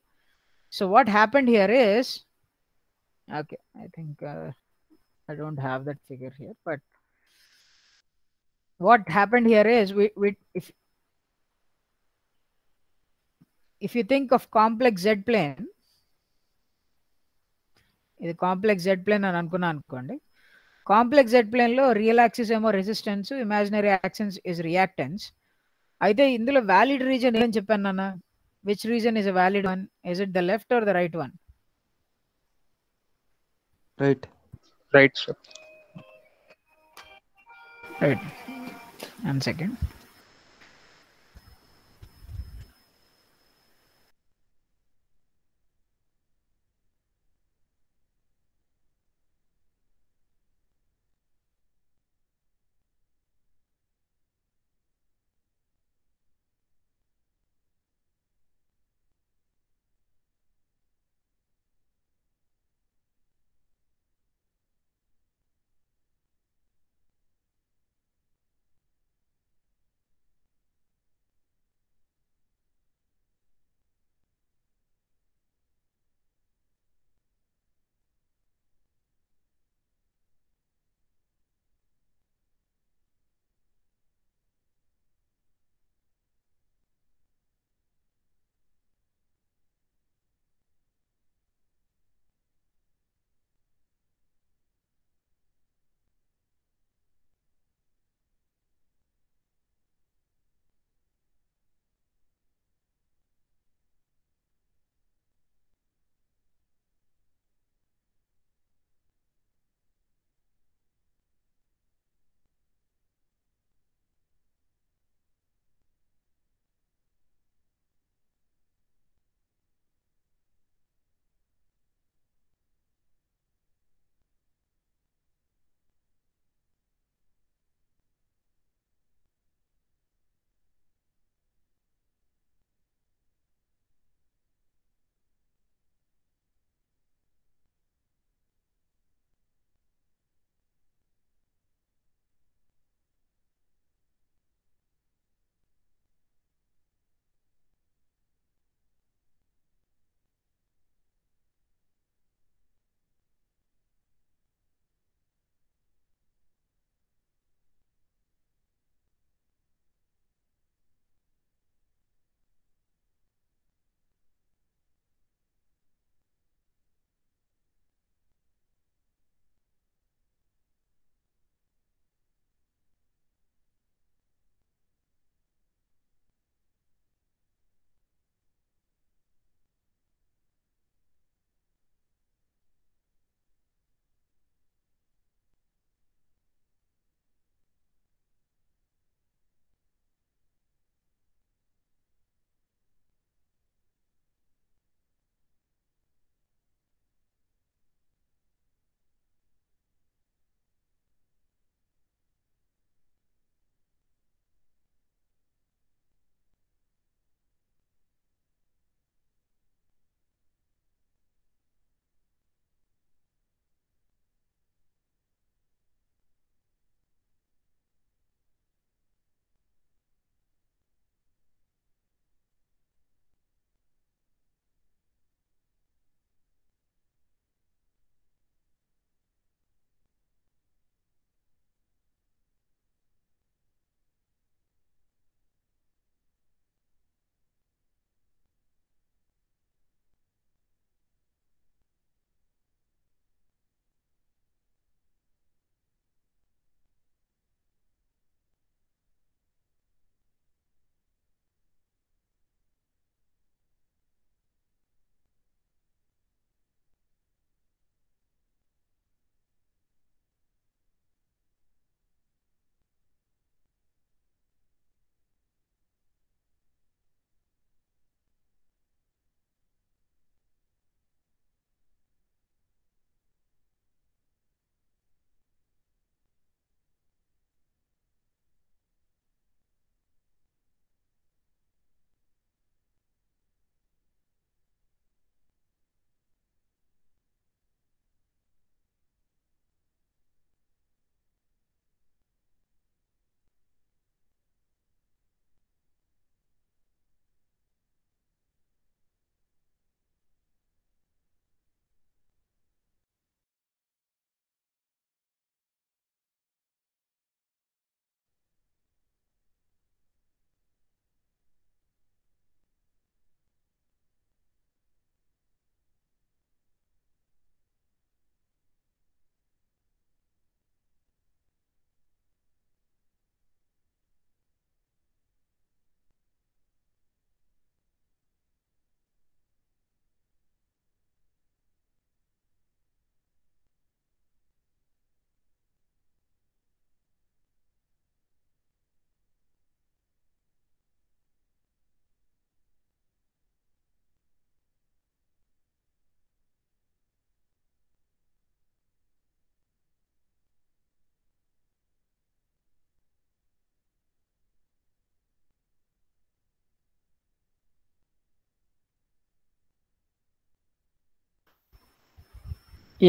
A: so what happened here is, okay, I think I don't have that figure here, but what happened here is if you think of complex Z plane, ఇది complex Z plane అని అనుకున్నా అనుకోండి. Complex Z ప్లేన్లో real axis ఏమో resistance, imaginary axis is reactance. అయితే ఇందులో valid reason ఏం చెప్పాను నాన్న? Which reason is a valid one? Is it the left or the right one?
B: Right.
C: Right sir.
A: Right. 1 second.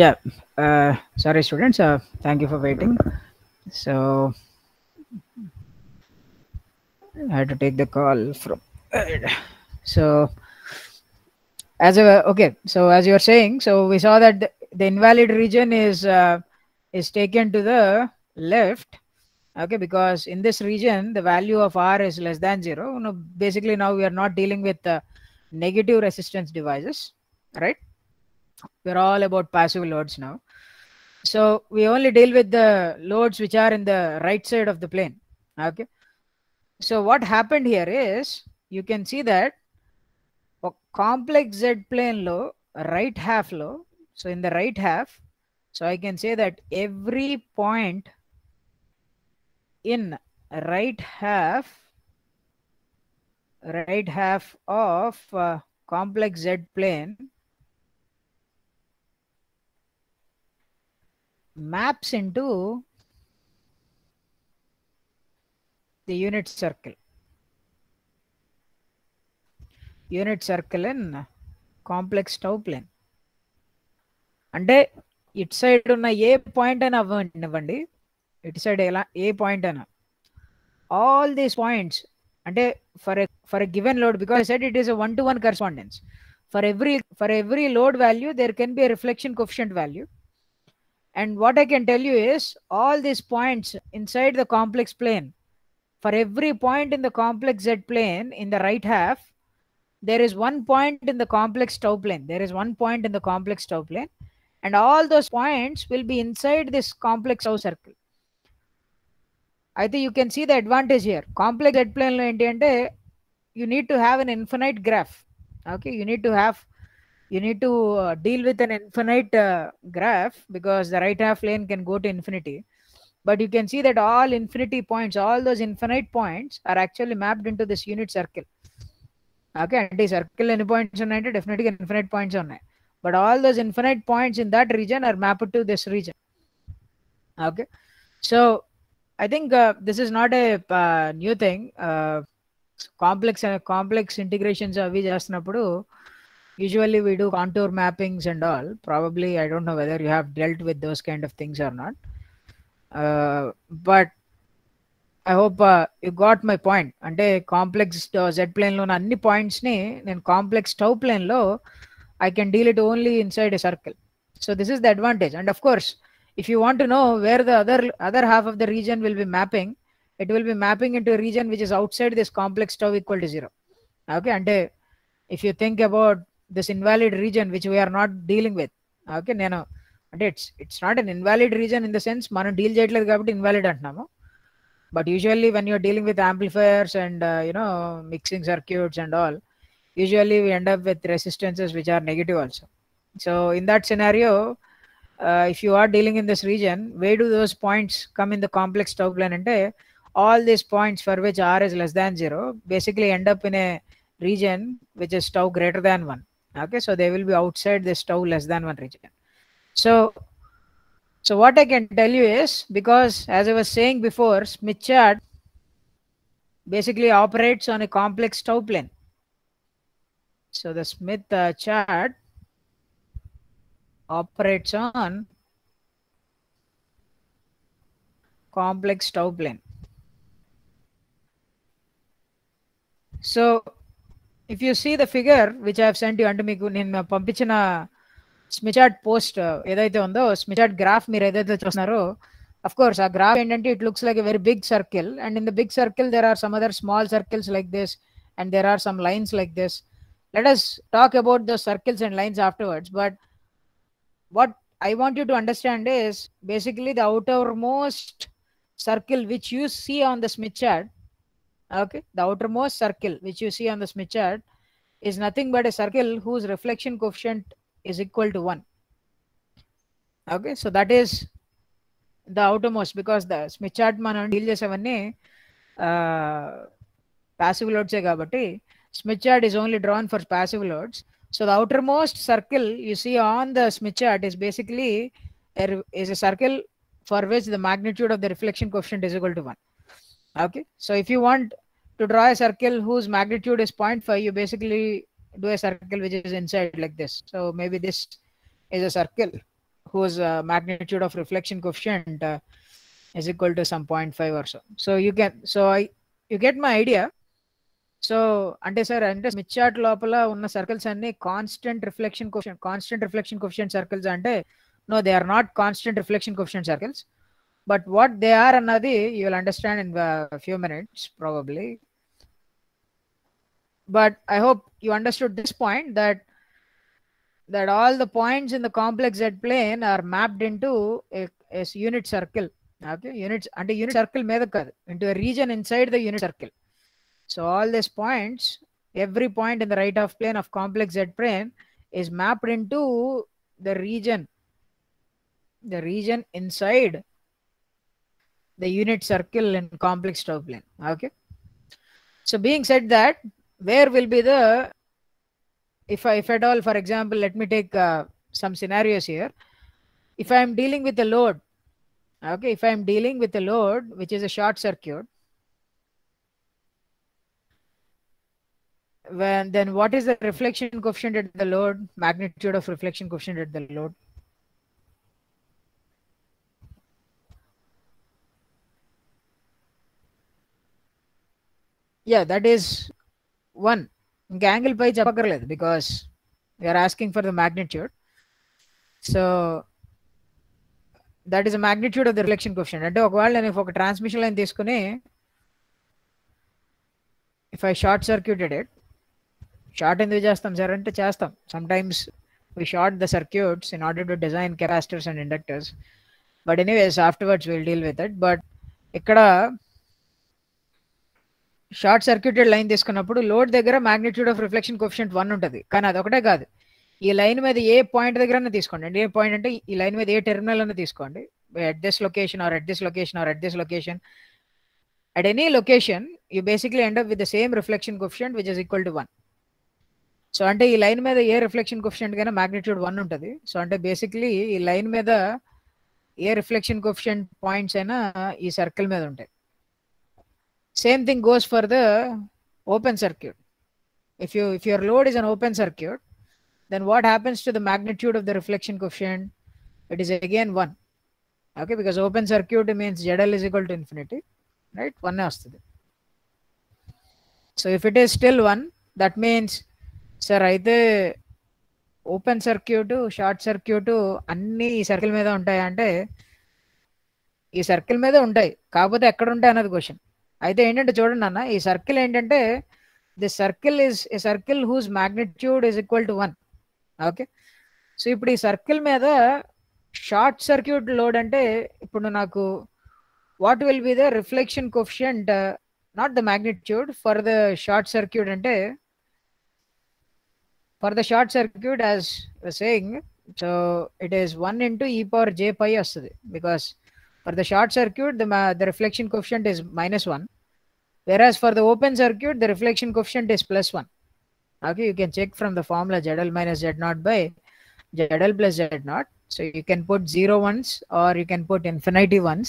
A: Yeah. Sorry, students. Thank you for waiting. So I had to take the call from. So as you were saying, so we saw that the invalid region is taken to the left. Okay, because in this region the value of R is less than 0. Basically now we are not dealing with negative resistance devices, right? We're all about passive loads now. So we only deal with the loads which are in the right side of the plane. Okay, so what happened here is, you can see that a complex Z plane low, right half low. So in the right half, so I can say that every point in right half of complex Z plane maps into the unit circle in complex tau plane. అంటే ఇటు side ఉన్న ఏ point అయినా అవ్వనివ్వండి, ఇటు side ఎలా ఏ point అయినా, all these points అంటే for a given load, because I said it is a 1-to-1 correspondence. For every load value there can be a reflection coefficient value, and what I can tell you is all these points inside the complex plane, for every point in the complex Z plane in the right half, there is one point in the complex tau plane. There is one point in the complex tau plane, and all those points will be inside this complex tau circle. I think you can see the advantage here. Complex Z plane lo enti ante you need to have an infinite graph. Okay, you need to deal with an infinite graph, because the right half plane can go to infinity. But you can see that all infinity points, all those infinite points are actually mapped into this unit circle. Okay, అంటే ఈ circle ఎన్ని points ఉన్నాయంటే డెఫినెట్గా infinite points ఉన్నాయి, but all those infinite points in that region are mapped to this region. Okay, so I think this is not a new thing. Complex integrations అవి చేస్తున్నప్పుడు usually we do contour mappings and all. Probably I don't know whether you have dealt with those kind of things or not, but I hope you got my point. అంటే complex Z plane లో అన్ని points ని నేను complex tau plane లో I can deal it only inside a circle. So this is the advantage. And of course, if you want to know where the other half of the region will be mapping, it will be mapping into a region which is outside this complex tau equal to 0. Okay, and if you think about this invalid region which we are not dealing with, okay, నేను అంటే it's not an invalid region in the sense మనం deal చేయట్లేదు కాబట్టి invalid అంటున్నాము. But usually when you're dealing with amplifiers and mixing circuits and all, usually we end up with resistances which are negative also. So in that scenario, if you are dealing in this region, where do those points come in the complex tau plane? Ante all these points for which R is less than 0 basically end up in a region which is tau greater than 1. Okay, so they will be outside this tau less than 1 region. So what I can tell you is, because as I was saying before, Smith chart basically operates on a complex tau plane. So the Smith chart operates on complex tau plane. So if you see the figure which I have sent you, అంటే మీకు నేను పంపించిన Smith chart post ఏదైతే ఉందో, Smith chart graph మీరు ఏదైతే చూస్తున్నారో, of course ఆ గ్రాఫ్ ఏంటంటే it looks like a very big circle, and in the big circle there are some other small circles like this, and there are some lines like this. Let us talk about the circles and lines afterwards, but what I want you to understand is basically the outermost circle which you see on the Smith chart. Okay, the outermost circle which you see on the Smith chart is nothing but a circle whose reflection coefficient is equal to 1. Okay, so that is the outermost, because the Smith chart మనం deal చేసేవన్నీ passive loads కాబట్టి Smith chart is only drawn for passive loads. So the outermost circle you see on the Smith chart is basically is a circle for which the magnitude of the reflection coefficient is equal to 1. Okay, so if you want to draw a circle whose magnitude is 0.5, you basically do a circle which is inside like this. So maybe this is a circle whose magnitude of reflection coefficient is equal to some 0.5 or so. So you get my idea. So అంటే sir అంటే Smith chart లోపల ఉన్న circles అన్ని constant reflection coefficient circles అంటే no they are not constant reflection coefficient circles, but what they are అన్నది you will understand in few minutes probably. But I hope you understood this point that all the points in the complex Z plane are mapped into a unit circle. Okay, units and unit circle meda kaadu, into a region inside the unit circle. So all these points, every point in the right half plane of complex Z plane is mapped into the region inside the unit circle in complex tau plane. Okay, so being said that, where will be the, if at all, for example, let me take some scenarios here. If I am dealing with a load, okay, if I am dealing with a load which is a short circuit, then what is the reflection coefficient at the load, magnitude of reflection coefficient at the load? Yeah, that is 1. ఇంకా angle పై చెప్పక్కర్లేదు, because we're asking for the magnitude. So that is the magnitude of the reflection coefficient. అంటే ఒకవేళ నేను ఒక transmission line తీసుకుని if I short circuited it, short ఎందుకు చేస్తాం సార్ అంటే చేస్తాం, sometimes we short the circuits in order to design capacitors and inductors, but anyways afterwards will deal with it. బట్ ఇక్కడ షార్ట్ సర్క్యూటెడ్ లైన్ తీసుకున్నప్పుడు load దగ్గర magnitude of reflection coefficient 1 ఉంటుంది. కానీ అదొకటే కాదు, ఈ లైన్ మీద ఏ పాయింట్ దగ్గర తీసుకోండి, ఏ పాయింట్ అంటే ఈ లైన్ మీద ఏ టెర్మినల్ అన్న తీసుకోండి, at this location or at this location or at this location, at any location you basically end up with the same reflection coefficient which is equal to 1. So అంటే ఈ line మీద ఏ reflection coefficient కైనా magnitude 1 ఉంటుంది. So అంటే basically ఈ line మీద ఏ reflection coefficient points అయినా ఈ సర్కిల్ మీద ఉంటాయి. Same thing goes for the open circuit. If your load is an open circuit, then what happens to the magnitude of the reflection coefficient? It is again 1. Okay, because open circuit means ZL is equal to infinity, right? 1 vastadi. So if it is still 1, that means sir aithe open circuit, short circuit అన్ని ఈ circle మీద ఉంటాయి అంటే ఈ circle మీద ఉంటాయి, కాకపోతే ఎక్కడ ఉంటాయి అన్నది క్వశ్చన్. అయితే ఏంటంటే చూడండి అన్న, ఈ సర్కిల్ ఏంటంటే this circle is a circle whose magnitude is equal to 1. Okay, so ఇప్పుడు ఈ సర్కిల్ మీద షార్ట్ సర్క్యూట్ లోడ్ అంటే ఇప్పుడు నాకు what will be the reflection coefficient, not the magnitude, for the short circuit. అంటే for the short circuit as saying, so it is 1 into e power j pi వస్తుంది, because for the short circuit the reflection coefficient is -1, whereas for the open circuit the reflection coefficient is +1. Okay, you can check from the formula ZL minus Z0 by ZL plus Z0. So you can put 0 ones or you can put infinity ones,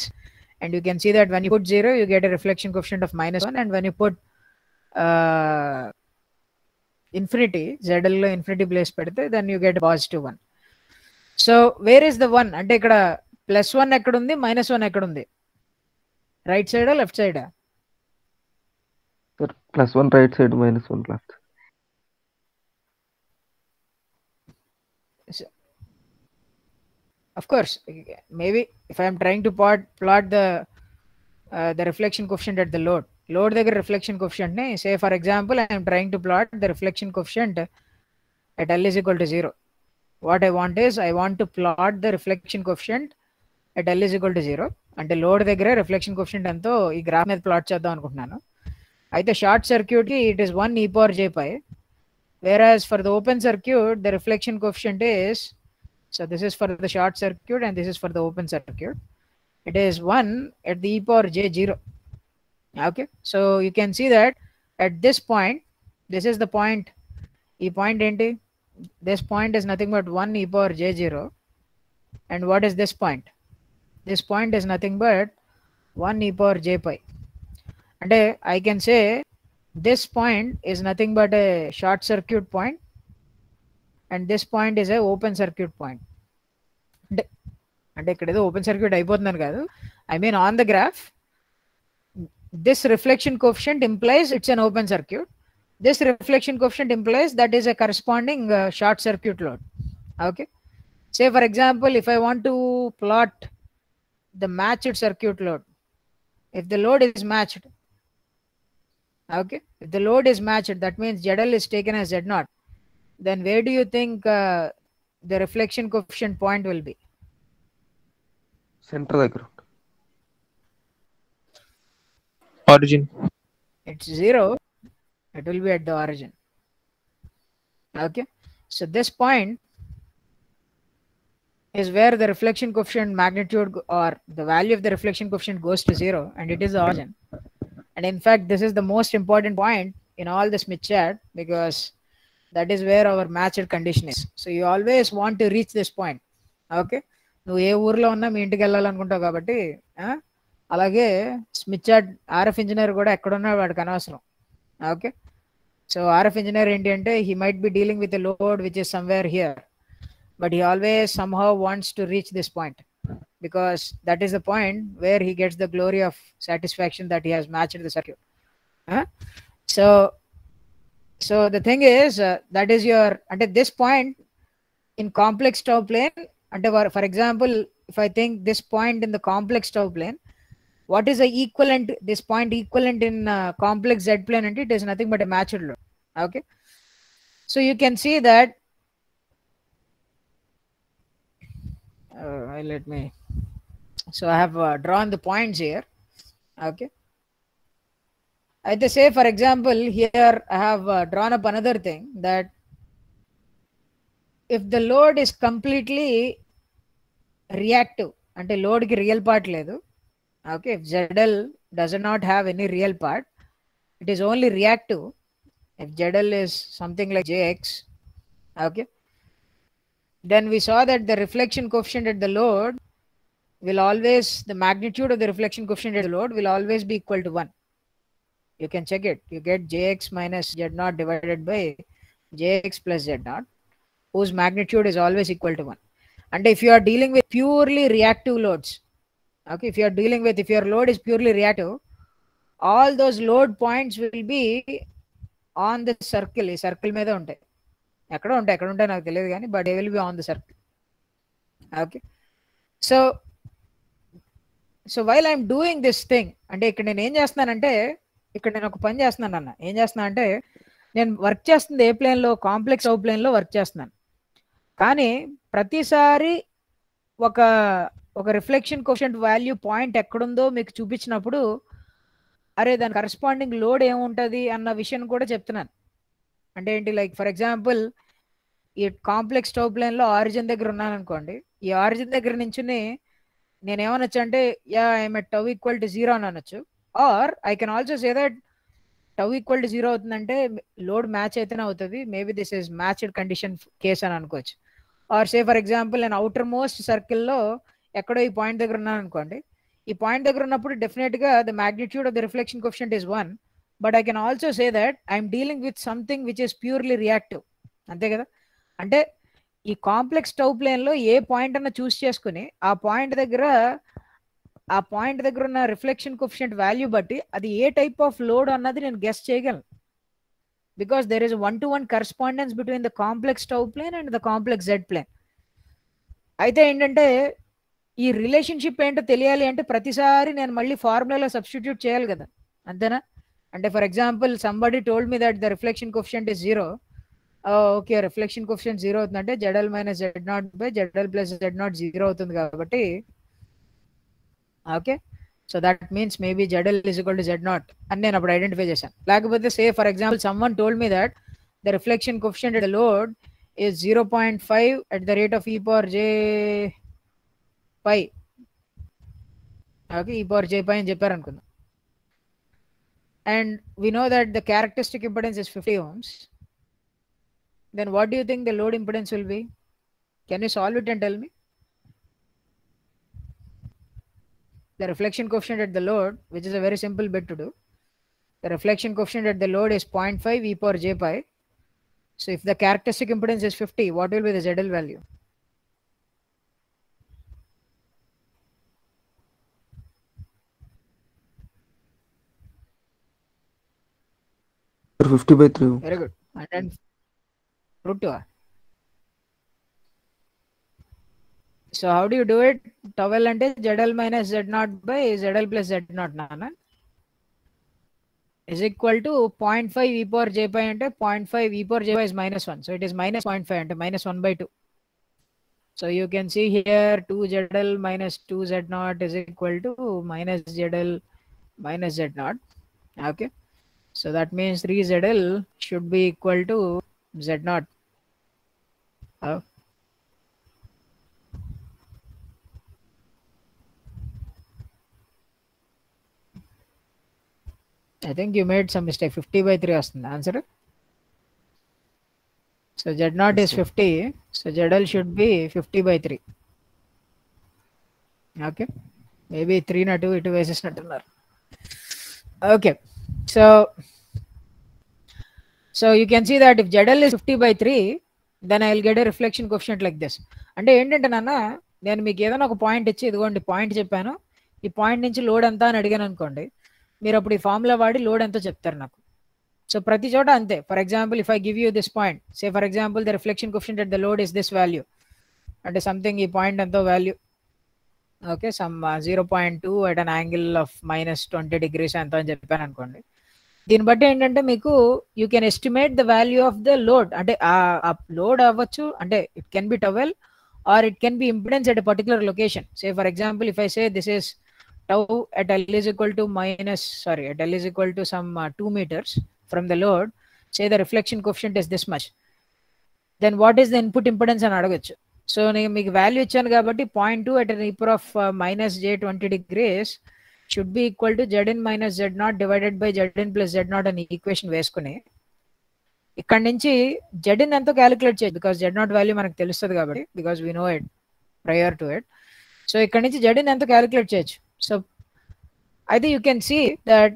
A: and you can see that when you put 0 you get a reflection coefficient of -1, and when you put infinity, ZL lo infinity place pedithe, then you get a +1. So where is the 1? అంటే ఇక్కడ +1 ఎక్కడుంది, -1 ఎక్కడుంది, right సైడా left సైడా?
B: +1 right side, -1 left.
A: Of course, maybe if I am trying to plot the reflection coefficient at the load దగ్గర reflection coefficient ని, say for example I am trying to plot the reflection coefficient at L is equal to 0. What I want is I want to plot the reflection coefficient at L is equal to 0. అంటే load దగ్గర reflection coefficient ఎంతో ఈ graph మీద plot చేద్దాం అనుకుంటున్నాను. అయితే short circuit కి it is 1 e power j pi, whereas for the open circuit the reflection coefficient is, so this is for the short circuit and this is for the open circuit, it is 1 at the e power j 0. Okay, so you can see that at this point, this is the point, ఈ point ఏంటి, this point is nothing but 1 e power j 0, and what is this point? This point is nothing but 1 e power j pi. అంటే I can say this point is nothing but a short circuit point and this point is a open circuit point. అంటే ఇక్కడ ఏదో open circuit అయిపోతుందని కాదు. I mean on the graph, this reflection coefficient implies it's an open circuit. This reflection coefficient implies that is a corresponding short circuit load. Okay. Say for example, if I want to plot the matched circuit load, if the load is matched, okay, if the load is matched, that means ZL is taken as Z0. Then where do you think the reflection coefficient point will be?
B: Centre దగ్గర
C: origin.
A: It's 0. It will be at the origin. Okay, so this point is where the reflection coefficient magnitude or the value of the reflection coefficient goes to 0, and it is the origin. And in fact, this is the most important point in all the Smith chart, because that is where our matched condition is. So you always want to reach this point. Okay, నువ్వు ఏ ఊర్లో ఉన్నా మీ ఇంటికి వెళ్ళాలనుకుంటావు కాబట్టి అలాగే Smith chart RF engineer కూడా ఎక్కడున్నా వాడికి అనవసరం. ఓకే, సో ఆర్ఎఫ్ ఇంజనీర్ ఏంటి అంటే he might be dealing with a load which is somewhere here, but he always somehow wants to reach this point, because that is the point where he gets the glory of satisfaction that he has matched the circuit. So the thing is, that is your, at this point in complex tau plane, for example, if I think this point in the complex tau plane, what is the equivalent, this point equivalent in complex Z plane, and it is nothing but a matched load. Okay, so you can see that let me, so I have drawn the points here. Okay, I say for example here I have drawn up another thing, that if the load is completely reactive, ante load ki real part ledu. Okay, if ZL does not have any real part, it is only reactive. If ZL is something like Jx, okay, then we saw that the reflection coefficient at the load will always, the magnitude of the reflection coefficient at the load will always be equal to 1. You can check it. You get Jx minus Z0 divided by Jx plus Z0, whose magnitude is always equal to 1. And if you are dealing with purely reactive loads, okay, if your load is purely reactive, all those load points will be on the circle. ఈ circle మీద ఉంటాయి, ఎక్కడ ఉంటాయి నాకు తెలియదు కానీ, but they will be on the circle. Okay, so while I'm doing this thing, అంటే ఇక్కడ నేను ఏం చేస్తున్నానంటే, ఇక్కడ నేను ఒక పని చేస్తున్నాను అన్న. ఏం చేస్తున్నా అంటే, నేను వర్క్ చేస్తుంది ఏ ప్లేన్లో, కాంప్లెక్స్ అవుట్ ప్లేన్లో వర్క్ చేస్తున్నాను. కానీ ప్రతిసారి ఒక రిఫ్లెక్షన్ కోషెంట్ వాల్యూ పాయింట్ ఎక్కడుందో మీకు చూపించినప్పుడు, అరే దాని కరస్పాండింగ్ లోడ్ ఏముంటుంది అన్న విషయం కూడా చెప్తున్నాను. అంటే ఏంటి, లైక్ ఫర్ ఎగ్జాంపుల్ ఈ కాంప్లెక్స్ టౌ ప్లేన్లో ఆరిజిన్ దగ్గర ఉన్నాను అనుకోండి. ఈ ఆరిజిన్ దగ్గర నుంచి నేను ఏమనొచ్చు అంటే, I'm at tau equal to 0 అని అనొచ్చు. Or I can also say that tau equal to 0 అవుతుందంటే లోడ్ మ్యాచ్ అయితేనే అవుతుంది, maybe this is matched condition case అని అనుకోవచ్చు. ఆర్ సే ఫర్ ఎగ్జాంపుల్ నేను అవుటర్ మోస్ట్ సర్కిల్లో ఎక్కడో ఈ పాయింట్ దగ్గర ఉన్నాను అనుకోండి. ఈ పాయింట్ దగ్గర ఉన్నప్పుడు డెఫినెట్గా the magnitude of the reflection coefficient is 1, but I can also say that I'm dealing with something which is purely reactive. అంతే కదా, అంటే ఈ కాంప్లెక్స్ టౌ ప్లేన్లో ఏ పాయింట్ అన్న చూస్ చేసుకుని ఆ పాయింట్ దగ్గర ఉన్న రిఫ్లెక్షన్ కోఎఫిషియంట్ వాల్యూ బట్టి అది ఏ టైప్ ఆఫ్ లోడ్ అన్నది నేను గెస్ చేయగలను, because there is 1-to-1 correspondence between the complex tau plane and the complex Z plane. అయితే ఏంటంటే ఈ రిలేషన్షిప్ ఏంటో తెలియాలి అంటే ప్రతిసారి నేను మళ్ళీ ఫార్ములాలో సబ్స్టిట్యూట్ చేయాలి కదా, అంతేనా? అంటే for example somebody told me that the reflection coefficient is 0. Okay, reflection coefficient 0 అవుతుందంటే ZL minus Z0 by ZL plus Z0 0 అవుతుంది కాబట్టి, okay, so that means maybe ZL is equal to Z0 అని నేను అప్పుడు ఐడెంటిఫై చేశాను. లేకపోతే సే for example someone told me that the reflection coefficient at the load is 0.5 at the rate of e power j pi. Okay, e power j pi అని చెప్పారు అనుకుందాం. And we know that the characteristic impedance is 50 ohms. Then what do you think the load impedance will be? Can you solve it and tell me? The reflection coefficient at the load, which is a very simple bit to do. The reflection coefficient at the load is 0.5 e power j pi. So if the characteristic impedance is 50, what will be the ZL value?
B: Sir 50/3.
A: Very good. And then root 2. So how do you do it? Towel ante ZL minus Z0 by ZL plus Z0 nana is equal to 0.5 e power j pi ante 0.5 e power j pi is -1. So it is minus 0.5 ante minus 1/2. So you can see here 2 ZL minus 2 Z0 is equal to minus ZL minus Z0. Okay. So that means 3 ZL should be equal to Z0. I think you made some mistake. 50/3 వస్తుంది answer. So Z0 is 50. So ZL should be 50/3. Okay. Maybe 3 na 2 ఇటు వేసేసినట్టున్నారు. Okay. So you can see that if ZL is 50/3, then I will get a reflection coefficient like this. అంటే ఏంటంటే నాన్న నేను మీకు ఏదైనా ఒక point ఇచ్చి ఇదిగోండి పాయింట్ చెప్పాను, ఈ పాయింట్ నుంచి లోడ్ ఎంత అని అడిగాను అనుకోండి, మీరు అప్పుడు ఈ ఫార్ములా వాడి లోడ్ ఎంతో చెప్తారు నాకు. సో ప్రతి చోట అంతే. For example if I give you this point, say for example the reflection coefficient at the load is this value, అంటే సంథింగ్ ఈ పాయింట్ ఎంతో value, okay, some 0.2 at an angle of -20 degrees ఎంతో అని చెప్పాను అనుకోండి. దీన్ని బట్టి ఏంటంటే మీకు you can estimate the value of the load. అంటే ఆ లోడ్ అవ్వచ్చు, అంటే it can be tau L or it can be impedance at a particular location. Say for example if I say this is tau at L is equal to at L is equal to some 2 meters from the load, say the reflection coefficient is this much, then what is the input impedance అని అడగచ్చు. So నేను మీకు value ఇచ్చాను కాబట్టి 0.2 at an e power of -j20 degrees should be equal to Zn minus Z0 divided by Zn plus Z0 అని equation వేసుకుని ఇక్కడ నుంచి Zn ఎంతో క్యాలిక్యులేట్ చేయొచ్చు, బికాస్ Z0 వాల్యూ మనకు తెలుస్తుంది కాబట్టి, because we know it prior to it. So ఇక్కడ నుంచి Zn ఎంతో క్యాలిక్యులేట్ చేయొచ్చు. సో అయితే యూ కెన్ సీ దట్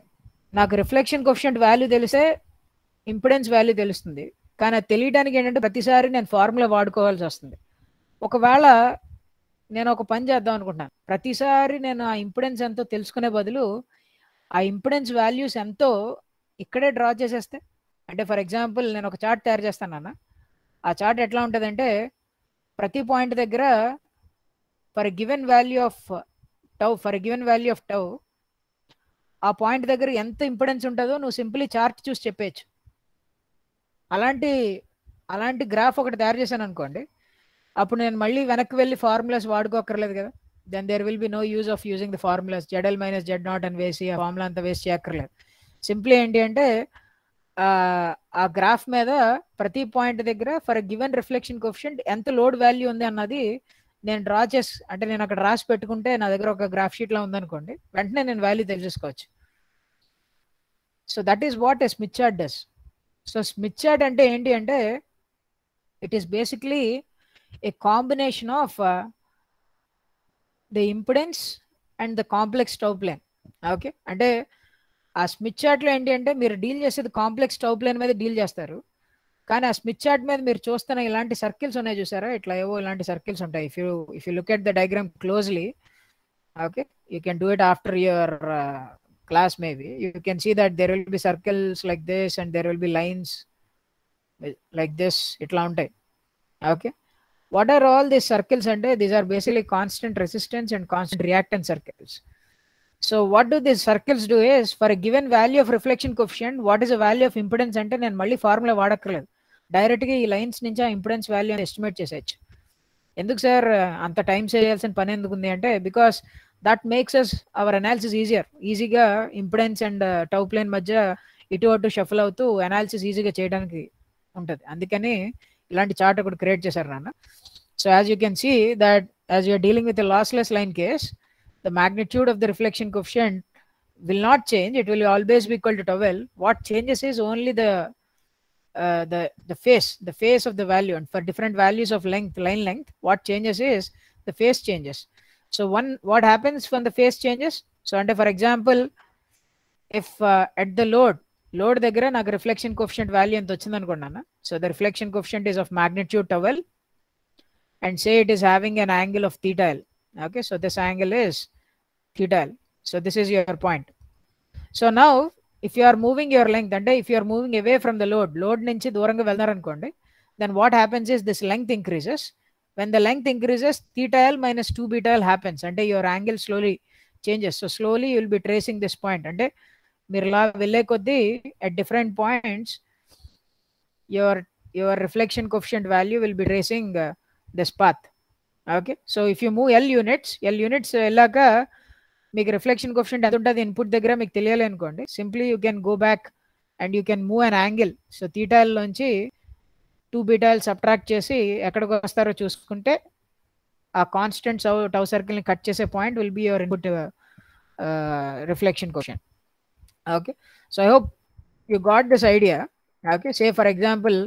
A: నాకు రిఫ్లెక్షన్ కోఎఫిషియంట్ వాల్యూ తెలిసే ఇంపిడెన్స్ వాల్యూ తెలుస్తుంది, కానీ అది తెలియడానికి ఏంటంటే ప్రతిసారి నేను ఫార్ములా వాడుకోవాల్సి వస్తుంది. ఒకవేళ నేను ఒక పని చేద్దాం అనుకుంటున్నాను, ప్రతిసారి నేను ఆ ఇంపిడెన్స్ ఎంతో తెలుసుకునే బదులు ఆ ఇంపిడెన్స్ వాల్యూస్ ఎంతో ఇక్కడే డ్రా చేసేస్తే, అంటే ఫర్ ఎగ్జాంపుల్ నేను ఒక చార్ట్ తయారు చేస్తాను అన్న, ఆ చార్ట్ ఎట్లా ఉంటుందంటే ప్రతి పాయింట్ దగ్గర for given value of tau ఆ పాయింట్ దగ్గర ఎంత ఇంపిడెన్స్ ఉంటుందో నువ్వు సింపుల్లీ చార్ట్ చూసి చెప్పేయచ్చు. అలాంటి గ్రాఫ్ ఒకటి తయారు చేశాను అనుకోండి, అప్పుడు నేను మళ్ళీ వెనక్కి వెళ్ళి ఫార్ములాస్ వాడుకోక్కర్లేదు కదా. Then there will be no use of using the formulas ZL minus Z0 అని వేసి ఆ ఫార్ములా అంతా వేస్ట్ చేయక్కర్లేదు. సింప్లీ ఏంటి అంటే ఆ గ్రాఫ్ మీద ప్రతి పాయింట్ దగ్గర ఫర్ గివెన్ రిఫ్లెక్షన్ కోఎఫిషియంట్ ఎంత లోడ్ వాల్యూ ఉంది అన్నది నేను డ్రా చేసి, అంటే నేను అక్కడ రాసి పెట్టుకుంటే నా దగ్గర ఒక గ్రాఫ్ షీట్లో ఉందనుకోండి, వెంటనే నేను వాల్యూ తెలుసుకోవచ్చు. So that is what a Smith chart does. So Smith chart అంటే ఏంటి అంటే it is basically a combination of the impedance and the complex tau plane. Okay, అంటే ఆ స్మిత్ చార్ట్లో ఏంటి అంటే మీరు డీల్ చేసేది కాంప్లెక్స్ టౌ ప్లేన్ మీద డీల్ చేస్తారు, కానీ ఆ స్మిత్ చార్ట్ మీద మీరు చూస్తున్న ఇలాంటి సర్కిల్స్ ఉన్నాయి చూసారా, ఇట్లా ఏవో ఇలాంటి సర్కిల్స్ ఉంటాయి. If you look at the diagram closely, okay, you can do it after your class maybe, you can see that there will be circles like this and there will be lines like this itla untai. Okay, what are all these circles ante these are basically constant resistance and constant reactance circles. So what do these circles do is for a given value of reflection coefficient, what is the value of impedance ante nenu malli formula vaadakkaledu, direct ga ee lines nunchi a impedance value ni estimate cheseyochu. Enduku sir anta time save cheyalsina pani enduku undi ante because that makes us our analysis easier. ఈజీగా impedance and tau plane మధ్య ఇటు అటు shuffle అవుతూ analysis ఈజీగా చేయడానికి ఉంటుంది, అందుకని ఇలాంటి చార్ట్ ఒకటి క్రియేట్ చేశారు నాన్న. So as you can see that as you're dealing with lossless line case, the magnitude of the reflection coefficient will not change, it will always be equal to tau. What changes is only the phase of the value, and for different values of line length, what changes is the phase changes. So what happens when the phase changes? So under for example, if at the load దగ్గర నాకు reflection coefficient value ఎంత వచ్చింది అనుకున్నాను, so the reflection coefficient is of magnitude tau and say it is having an angle of theta L. Okay, so this angle is theta L. So this is your point. So now if you are moving your length, and if you are moving away from the load నుంచి దూరంగా వెళ్తారనుకోండి, then what happens is this length increases. When the length increases, theta L minus 2 beta L happens. అంటే your angle slowly changes. So slowly you will be tracing this point. అంటే మీరు ఇలా వెళ్ళే కొద్దీ at different points your reflection coefficient value will be tracing this path. Okay, so if you move L units వెళ్ళాక మీకు reflection coefficient ఎంత ఉంటుంది input దగ్గర మీకు తెలియాలి అనుకోండి, simply you can go back and you can move an angle. So theta L నుంచి 2 beta L subtract చేసి ఎక్కడికి వస్తారో చూసుకుంటే ఆ కాన్స్టెంట్ టౌ సర్కిల్ని కట్ చేసే point will be your input reflection coefficient. Okay, so I hope you got this idea. Okay, say for example,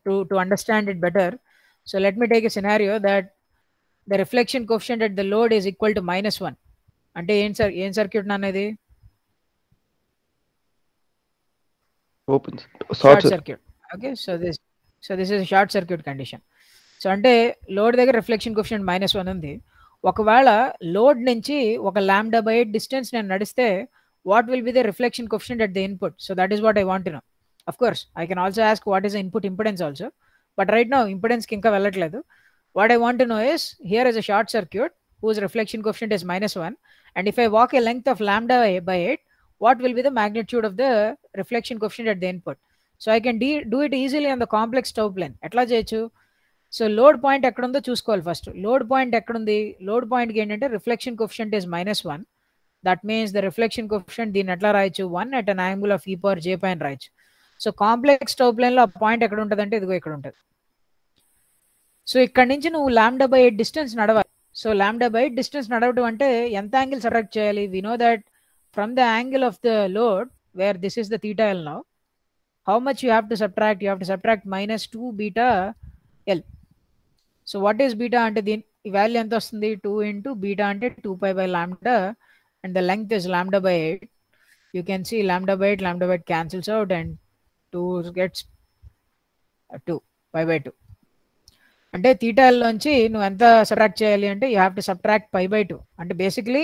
A: to understand it better, so let me take a scenario that the reflection coefficient at the load is equal to -1. అంటే ఏం circuit అనేది
B: open
A: short circuit. Okay, so this is short circuit condition. So అంటే load దగ్గర reflection coefficient -1 ఉంది. ఒకవేళ load నుంచి ఒక λ/8 distance నేను నడిస్తే what will be the reflection coefficient at the input? So that is what I want to know. Of course, I can also ask what is the input impedance also, but right now impedance ki inka vellatledu. What I want to know is, here is a short circuit whose reflection coefficient is -1, and if I walk a length of λ/8, what will be the magnitude of the reflection coefficient at the input? So I can do it easily on the complex tau plane. Etla cheyochu? So load point ekkadundo chusukovali first. Load point ekkadundi? Load point ki entante reflection coefficient is -1. That means the reflection coefficient దీన్ని ఎట్లా రాయొచ్చు, 1 at an angle of e power j పైన రాయొచ్చు. So complex tau plane లో ఆ point ఎక్కడ ఉంటుంది అంటే ఇదిగో ఇక్కడ ఉంటుంది. సో ఇక్కడ నుంచి నువ్వు λ/8 డిస్టెన్స్ నడవాలి. సో λ/8 డిస్టెన్స్ నడవడం అంటే ఎంత యాంగిల్ సబ్ట్రాక్ట్ చేయాలి? We know that from the angle of the load where this is the theta L now, how much you have to subtract? You have to subtract -2 beta L. So what is beta అంటే దీని value ఎంత వస్తుంది? 2 into beta అంటే 2π/λ and the length is λ/8. You can see λ/8 cancels out and 2 gets 2 π/2. అంటే theta L నుంచి నువ్వు ఎంత subtract చేయాలి అంటే యూ హ్యావ్ టు సబ్ట్రాక్ట్ π/2. అంటే basically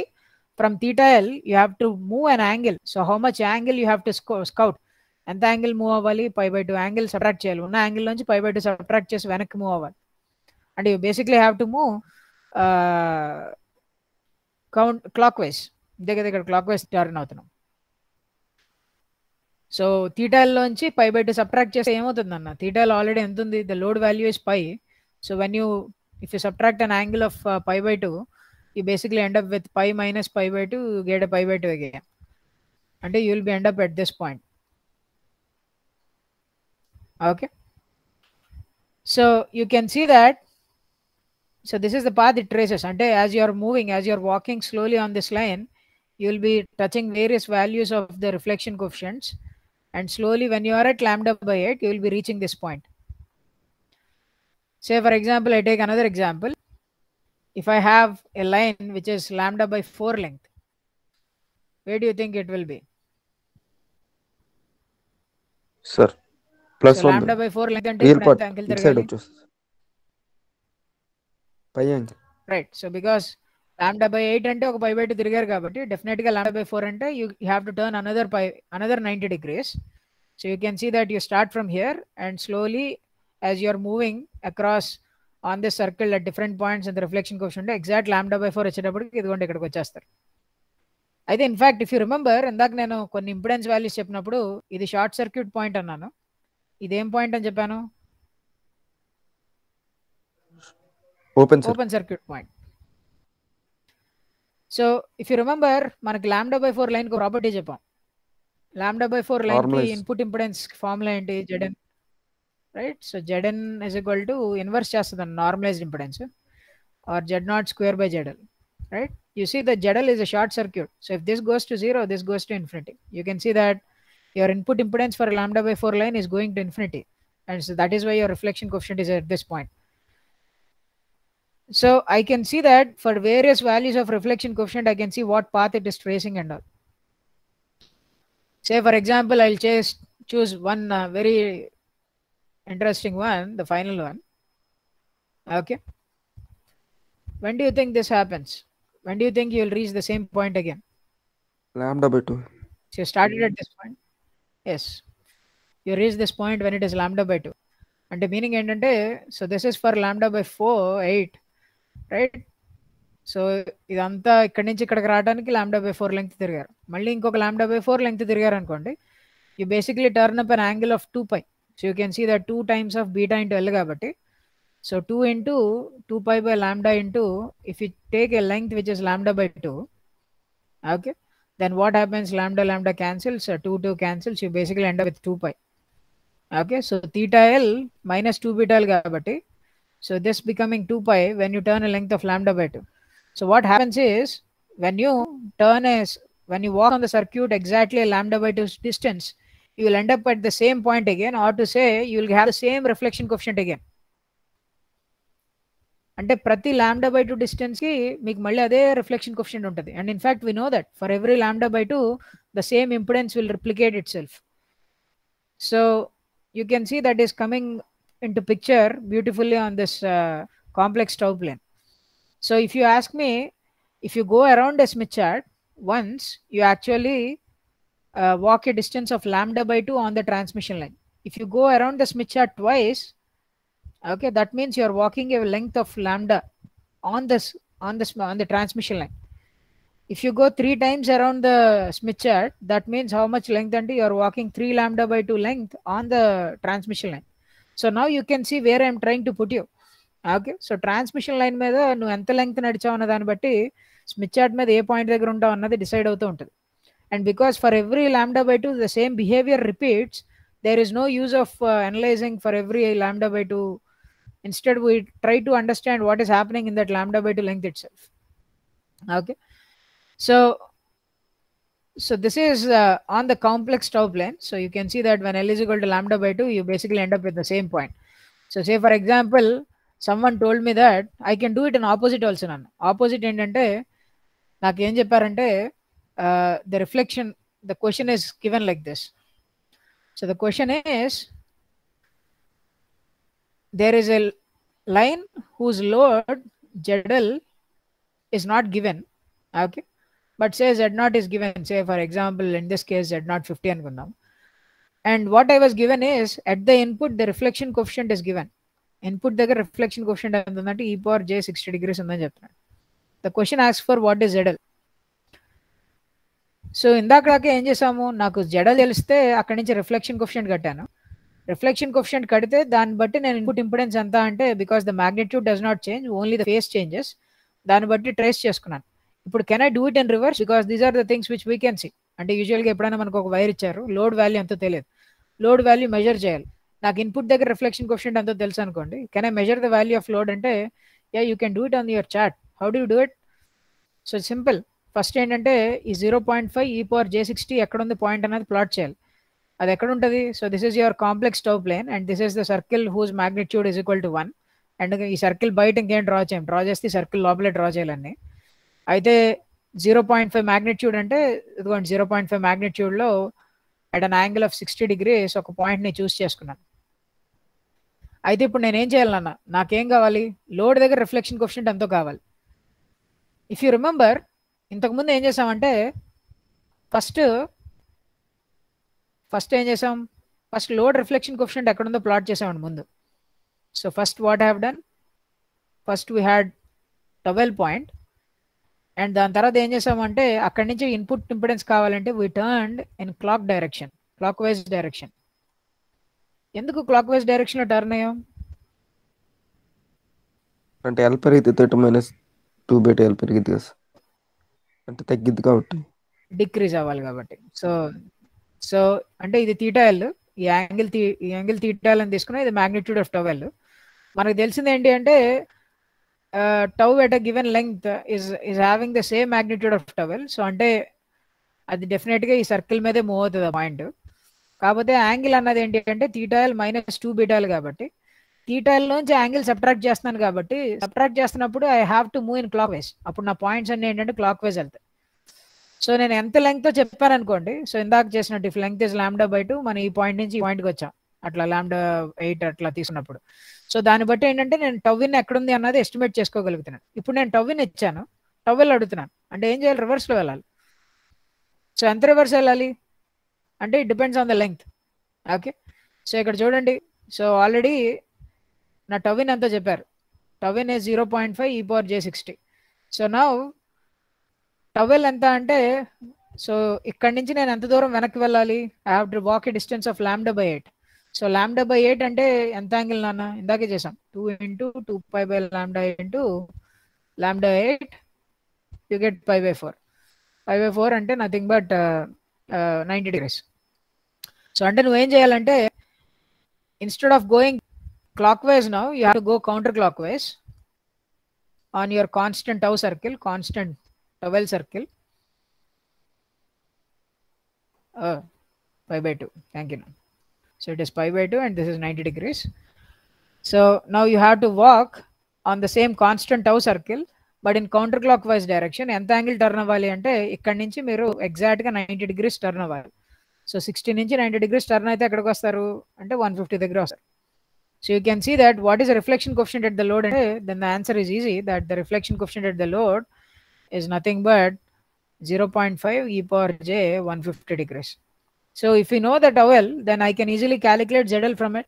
A: from theta L you have to move an angle. So how much angle you have to scout? ఎంత angle move అవ్వాలి? π/2 angle subtract చేయాలి. ఉన్న యాంగిల్ నుంచి π/2 సబ్ట్రాక్ట్ చేసి వెనక్కి మూవ్ అవ్వాలి. అంటే you basically have to move clock wise. దగ్గర క్లాక్ వైజ్ టర్న్ అవుతున్నాం. సో థీటా L నుంచి π/2 సబ్ట్రాక్ట్ చేస్తే ఏమవుతుంది అన్న? థీటా L ఆల్రెడీ ఎంత ఉంది? The load value is π. So when if you subtract an angle of π/2, you basically end up with π - π/2, get a π/2 again. అంటే you will be end up at this point. Okay, so you can see that. So this is the path it traces. అంటే as you are moving, as you are walking slowly on this line, you will be touching various values of the reflection coefficients, and slowly when you are at λ/8 you will be reaching this point. Say for example, I take another example. If I have a line which is λ/4 length, where do you think it will be?
B: Sir, plus
A: so
B: 1
A: λ/4 length అంటే
B: real
A: ఇప్పుడు
B: part
A: ఎంత angle
B: it side
A: తిరగాలి?
B: వచ్చేస్తుంది పై angle.
A: Right, so because λ/8 అంటే ఒక π/2 తిరిగారు కాబట్టి definite గా λ/4 అంటే you have to turn another 90 degrees. So you can see that you start from here and slowly as you are moving across on this circle at different points in the reflection coefficient exact λ/4 వచ్చేటప్పటికి ఇదిగోండి ఇక్కడికి వచ్చేస్తారు. అయితే in fact if you remember, ఇందాక నేను కొన్ని impedance values చెప్పినప్పుడు ఇది షార్ట్ సర్క్యూట్ పాయింట్ అన్నాను. ఇదేం పాయింట్ అని చెప్పాను? Open circuit point. So if you remember, మనకి λ/4 లైన్ కు ప్రాపర్టీ చెప్పాం. λ/4 లైన్ కి ఇన్పుట్ ఇంపిడెన్స్ ఫార్ములా ఏంటి? Zn, right? So Zn is equal to inverse చేస్తుంది normalised impedance or Z0 ² right? You see the ZL is a short circuit. So if this goes to 0, this goes to infinity. You can see that your input impedance for a λ/4 line is going to infinity, and so that is why your reflection coefficient is at this point. So I can see that for various values of reflection coefficient, I can see what path it is tracing and all. Say for example, I'll choose one very interesting one, the final one. Okay. When do you think this happens? When do you think you will reach the same point again?
B: λ/2.
A: So you started at this point. Yes, you reach this point when it is lambda by 2. అంటే meaning ఏంటంటే, so this is for lambda by 4 8, right? So ఇదంతా ఇక్కడి నుంచి ఇక్కడికి రావడానికి lambda by 4 length తిరిగారు. మళ్ళీ ఇంకొక lambda by 4 లెంగ్త్ తిరిగారు అనుకోండి, you basically turn up an angle of 2 pi. So you can see that 2 times of beta into L కాబట్టి, so 2 into 2 pi by lambda into, if you take a length which is lambda by 2, okay, then what happens? Lambda cancels, 2 cancels, you basically end up with 2 pi. Okay, so theta L minus 2 beta L కాబట్టి, so this becoming 2 pi when you turn a length of lambda by 2. So what happens is, when you walk on the circuit exactly a lambda by 2 distance, you will end up at the same point again, or to say you will have the same reflection coefficient again. అంటే ప్రతి lambda by 2 distance కి మీకు మళ్ళీ అదే reflection coefficient ఉంటుంది. And in fact we know that for every lambda by 2 the same impedance will replicate itself. So you can see that is coming into picture beautifully on this complex tau plane. So if you ask me, if you go around a Smith chart once, you actually walk a distance of lambda by 2 on the transmission line. If you go around the Smith chart twice, okay, that means you are walking a length of lambda on the transmission line. If you go 3 times around the Smith chart, that means how much length? And you are walking 3 lambda by 2 length on the transmission line. So now you can see where I am trying to put you. Okay, so transmission line మీద నువ్వు ఎంత length నడిచావు అన్న దాన్ని బట్టి Smith chart మీద ఏ point దగ్గర ఉంటావు అన్నది డిసైడ్ అవుతూ ఉంటుంది. And because for every lambda by 2 the same behavior repeats, there is no use of analyzing for every lambda by 2. Instead we try to understand what is happening in that lambda by 2 length itself. Okay, so this is on the complex tau plane. So you can see that when L is equal to lambda by 2, you basically end up with the same point. So say for example, someone told me that I can do it in opposite also. Opposite ఏంటంటే నాకు ఏం చెప్పారంటే, the reflection, the question is given like this. So the question is, there is a line whose load ZL is not given, okay, but say Z0 is given. Say for example, in this case Z0 50 అనుకుందాం. And what I was given is, at the input the reflection coefficient is given. Input దగ్గర reflection coefficient ఎంత ఉందంటే e power j 60 degrees ఉందని చెప్తున్నాడు. The question asks for what is ZL. సో ఇందాక ఏం చేసాము, నాకు ZL తెలిస్తే అక్కడి నుంచి రిఫ్లెక్షన్ కోఎఫిషియంట్ కట్టాను. రిఫ్లెక్షన్ కోఎఫిషియంట్ కడితే దాన్ని బట్టి నేను ఇన్పుట్ ఇంపిడెన్స్ ఎంత అంటే, because the magnitude does not change, only the phase changes, దాన్ని బట్టి ట్రేస్ చేసుకున్నాను. ఇప్పుడు can I do it in reverse? Because these are the things which we can see. అంటే యూజువల్గా ఎప్పుడైనా మనకు ఒక వైర్ ఇచ్చారు, లోడ్ వాల్యూ ఎంతో తెలియదు, లోడ్ వాల్యూ మెజర్ చేయాలి. నాకు ఇన్పుట్ దగ్గర రిఫ్లెక్షన్ కోఎఫిషియంట్ ఎంతో తెలుసు అనుకోండి, can I measure the value of load అంటే, yeah you can do it on your chart. How do you do it? So simple. First ఏంటంటే ఈ 0.5 e power j60 ఎక్కడ ఉంది పాయింట్ అనేది ప్లాట్ చేయాలి. అది ఎక్కడ ఉంటుంది? So this is your complex tau plane and this is the circle whose magnitude is equal to 1. And ఈ సర్కిల్ బయట ఇంకేం డ్రా చేయం, డ్రా చేస్తే సర్కిల్ లోపలే డ్రా చేయాలన్నీ. అయితే 0.5 మ్యాగ్నిట్యూడ్ అంటే ఇదిగోండి, 0.5 మ్యాగ్నిట్యూడ్లో at an angle of 60 degrees ఒక పాయింట్ని చూస్ చేసుకున్నాను. అయితే ఇప్పుడు నేనేం చేయాలన్నా, నాకేం కావాలి? లోడ్ దగ్గర రిఫ్లెక్షన్ కోఎఫిషియంట్ ఎంతో కావాలి. ఇఫ్ యూ రిమెంబర్, ఇంతకుముందు ఏం చేసామంటే, ఫస్ట్ ఏం చేసాం, ఫస్ట్ లోడ్ రిఫ్లెక్షన్ కోఎఫిషియంట్ ఎక్కడుందో ప్లాట్ చేసామండి ముందు. So first what have done, first we had towel point, and దాని తర్వాత ఏం చేసామంటే, అక్కడి నుంచి ఇన్పుట్ ఇంపిడెన్స్ కావాలంటే we turned in clock direction, clock wise direction. ఎందుకు క్లాక్ వైజ్ డైరెక్షన్లో టర్న్ అయ్యాం
B: అంటే ఎల్ పెరిగితే 2 బయట ఎల్ పెరిగితే అంటే తగ్గిద్ది కాబట్టి,
A: డిక్రీజ్ అవ్వాలి కాబట్టి. సో అంటే ఇది తీటా ఎల్, ఈ యాంగిల్ తీటా ఎల్ అని తీసుకున్నా, ఇది మ్యాగ్నిట్యూడ్ ఆఫ్ టవెల్. మనకు తెలిసింది ఏంటి అంటే, tau at a given length is having the same magnitude of towel. So అంటే అది డెఫినెట్గా ఈ సర్కిల్ మీదే మూవ్ అవుతుంది ఆ పాయింట్. కాకపోతే యాంగిల్ అన్నది ఏంటి అంటే theta L minus 2 beta L కాబట్టి, తీటా ఎల్ నుంచి యాంగిల్ సబ్ట్రాక్ట్ చేస్తున్నాను కాబట్టి, సబ్ట్రాక్ట్ చేస్తున్నప్పుడు I have to move in clock wise. అప్పుడు నా పాయింట్స్ అన్ని ఏంటంటే క్లాక్ వైజ్ వెళ్తాయి. సో నేను ఎంత లెంగ్త్తో చెప్పాను అనుకోండి, సో ఇందాక చేసినట్టు if length is lambda by 2, మనం ఈ పాయింట్ నుంచి ఈ పాయింట్కి వచ్చాం, అట్లా lambda 8 అట్లా తీసుకున్నప్పుడు. సో దాన్ని బట్టి ఏంటంటే నేను టవిన్ ఎక్కడుంది అన్నది ఎస్టిమేట్ చేసుకోగలుగుతున్నాను. ఇప్పుడు నేను టవిన్ ఇచ్చాను, టవెల్ అడుగుతున్నాను, అంటే ఏం చేయాలి? రివర్స్లో వెళ్ళాలి. సో ఎంత రివర్స్ వెళ్ళాలి? అంటే it depends on the length. Okay, so ఇక్కడ చూడండి. సో ఆల్రెడీ నా టవిన్ అంతా చెప్పారు. టవిన్ is 0.5 e power j60. So నా టవెల్ ఎంత అంటే, సో ఇక్కడ నుంచి నేను ఎంత దూరం వెనక్కి వెళ్ళాలి? I have to walk a distance of λ/8. సో λ/8 అంటే ఎంత యాంగిల్ నాన్న? ఇందాకే చేసాం, 2 into 2π/λ into λ8, యూ గెట్ π/4. π/4 అంటే నథింగ్ బట్ 90 degrees. సో అంటే నువ్వేం చేయాలంటే, instead of going clockwise now, you have to go counterclockwise on your constant tau circle, constant towel circle. Pi/2. Thank you. So it is pi/2 and this is 90 degrees. So now you have to walk on the same constant tau circle, but in counterclockwise direction. ఎంత angle turn అవ్వాలి అంటే, ఇక్కడ నుంచి మీరు ఎగ్జాక్ట్గా 90 degrees turn అవ్వాలి. So 60 నుంచి 90 degrees turn అయితే ఎక్కడికి వస్తారు అంటే 150 దగ్గర వస్తారు. So you can see that what is the reflection coefficient at the load, and then the answer is easy, that the reflection coefficient at the load is nothing but 0.5 e power j 150 degrees. So if you know the towel, then I can easily calculate ZL from it.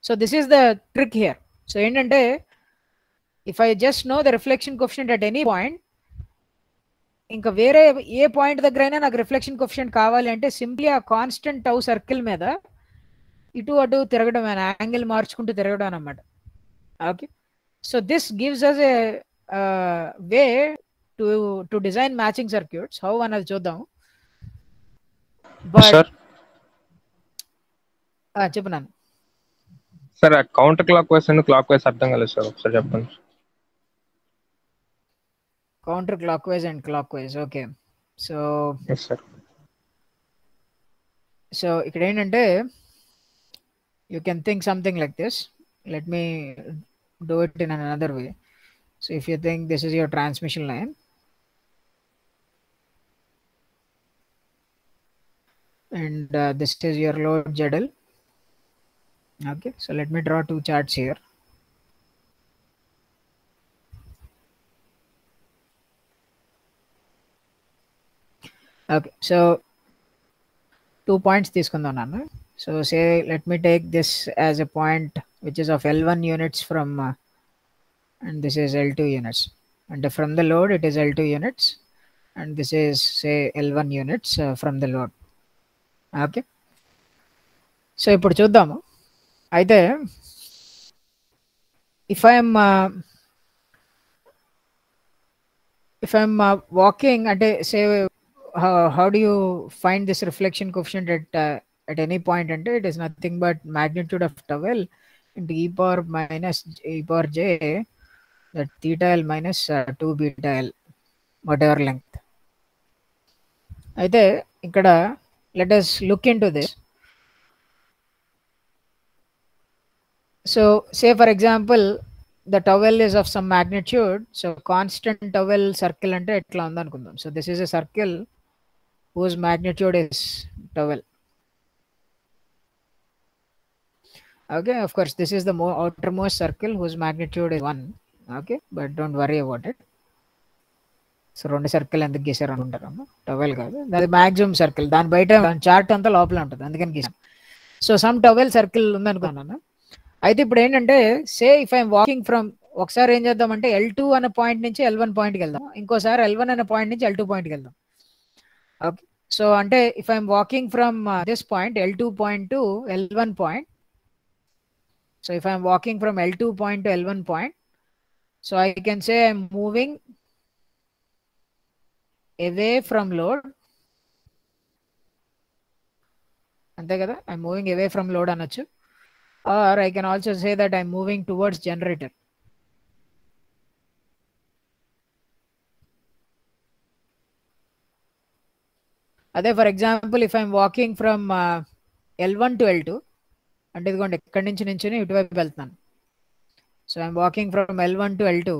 A: So this is the trick here. So endante, if I just know the reflection coefficient at any point, ఇంకా వేరే ఏ point దగ్గరైనా నాకు reflection coefficient కావాలి అంటే simply ఆ constant tau circle మీద ఇటు అటు తిరగడం, యాంగిల్ మార్చుకుంటూ తిరగడం అన్నమాట. Okay, so this gives us a way to design matching circuits. How అన్నది చూద్దాం. బట్ చెప్పినాను
C: sir, counterclockwise and clockwise అర్థం కాలేదు సార్, ఒకసారి చెప్పండి.
A: Counter clock wise and clockwise. Okay, so so ఇక్కడ ఏంటంటే, you can think something like this. Let me do it in another way. So if you think this is your transmission line, and this is your load ZL. Okay, so let me draw two charts here. Okay, so 2 points తీసుకుందాం నాన్న. So say, let me take this as a point which is of L1 units from and this is L2 units, and from the load it is L2 units, and this is say L1 units from the load. Okay, so ఇప్పుడు చూద్దాము. అయితే if I'm walking అంటే say, how do you find this reflection coefficient at any point? And it is nothing but magnitude of towel into e power j, that theta l minus 2 beta l, whatever length. అయితే ఇక్కడ let us look into this. So say for example the towel is of some magnitude. So constant towel circle అంటే ఎట్లా ఉందనుకుందాం. So this is a circle whose magnitude is towel. Okay, of course this is the outermost circle whose magnitude is 1. Okay, but don't worry about it. So రెండు circle ఎందుకు గీసారు అనుకుంటారమ్మా, towel కాదు, అది maximum circle. దాని బయట chart అంతా లోపల ఉంటుంది, అందుకని గీసాం. సో సమ్ టవెల్ సర్కిల్ ఉందనుకున్నాను. అయితే ఇప్పుడు ఏంటంటే, say if I'm walking from, ఒకసారి ఏం చేద్దామంటే L2 అనే పాయింట్ నుంచి L1 పాయింట్కి వెళ్దాం, ఇంకోసారి L1 అనే పాయింట్ నుంచి L2 పాయింట్కి వెళ్దాం. ఓకే, సో అంటే if I'm walking from this point L2 point to L1 point, so if I'm walking from L2 point to L1 point, so I can say I'm moving away from load. Ante kada, I'm moving away from load anachu, or I can also say that I'm moving towards generator. Ade for example, if I'm walking from L1 to L2, అంటే ఇదిగోండి ఇక్కడి నుంచి నుంచుని ఇటువైపు వెళ్తున్నాను. So I'm walking from L1 to L2,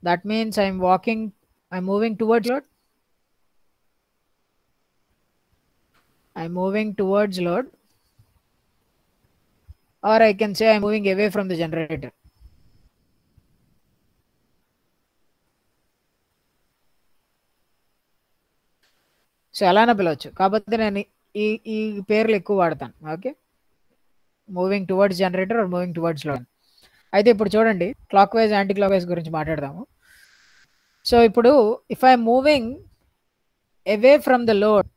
A: that means I'm moving towards load. I'm moving towards load, or I can say I'm moving away from the generator. So అలానే పిలవచ్చు. కాకపోతే నేను ఈ పేర్లు ఎక్కువ వాడతాను. Okay, moving towards generator or moving towards load. అయితే ఇప్పుడు చూడండి, clockwise anticlockwise గురించి మాట్లాడదాము. సో ఇప్పుడు if I'm moving away from the load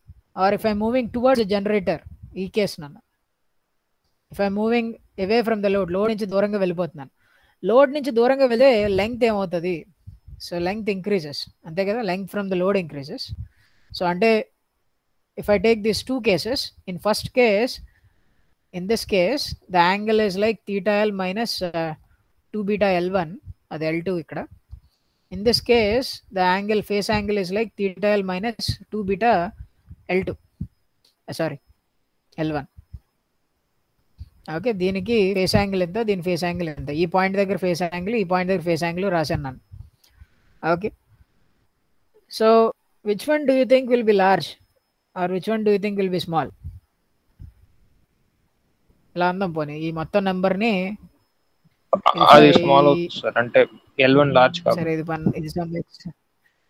A: or if I'm moving towards generator, ఈ కేసు నన్ను if I'm moving away from the load నుంచి దూరంగా వెళ్ళిపోతున్నాను. లోడ్ నుంచి దూరంగా వెళ్తే లెంగ్త్ ఏమవుతుంది? సో లెంగ్త్ ఇంక్రీజెస్, అంతే కదా, length from the load increases. So అంటే if I take these two cases, in first case, in this case the angle is like theta L minus 2 beta L1, అది L2 ఇక్కడ. In this case the angle, phase angle is like theta L minus 2 beta L2, sorry L1. Okay, దీనికి phase angle ఎంత, దీని phase angle ఎంత, ఈ point దగ్గర phase angle, ఈ point దగ్గర ఫేస్ యాంగిల్ రాశాను నన్ను. Okay, so which one do you think will be large or which one do you think will be small? ఇలా అందాం పోనీ, ఈ మొత్తం నెంబర్ ని
C: అది స్మాల్ అవుతుంది సార్, అంటే L1 లార్జ్ కాదు.
A: సరే, ఇది సమ్ x,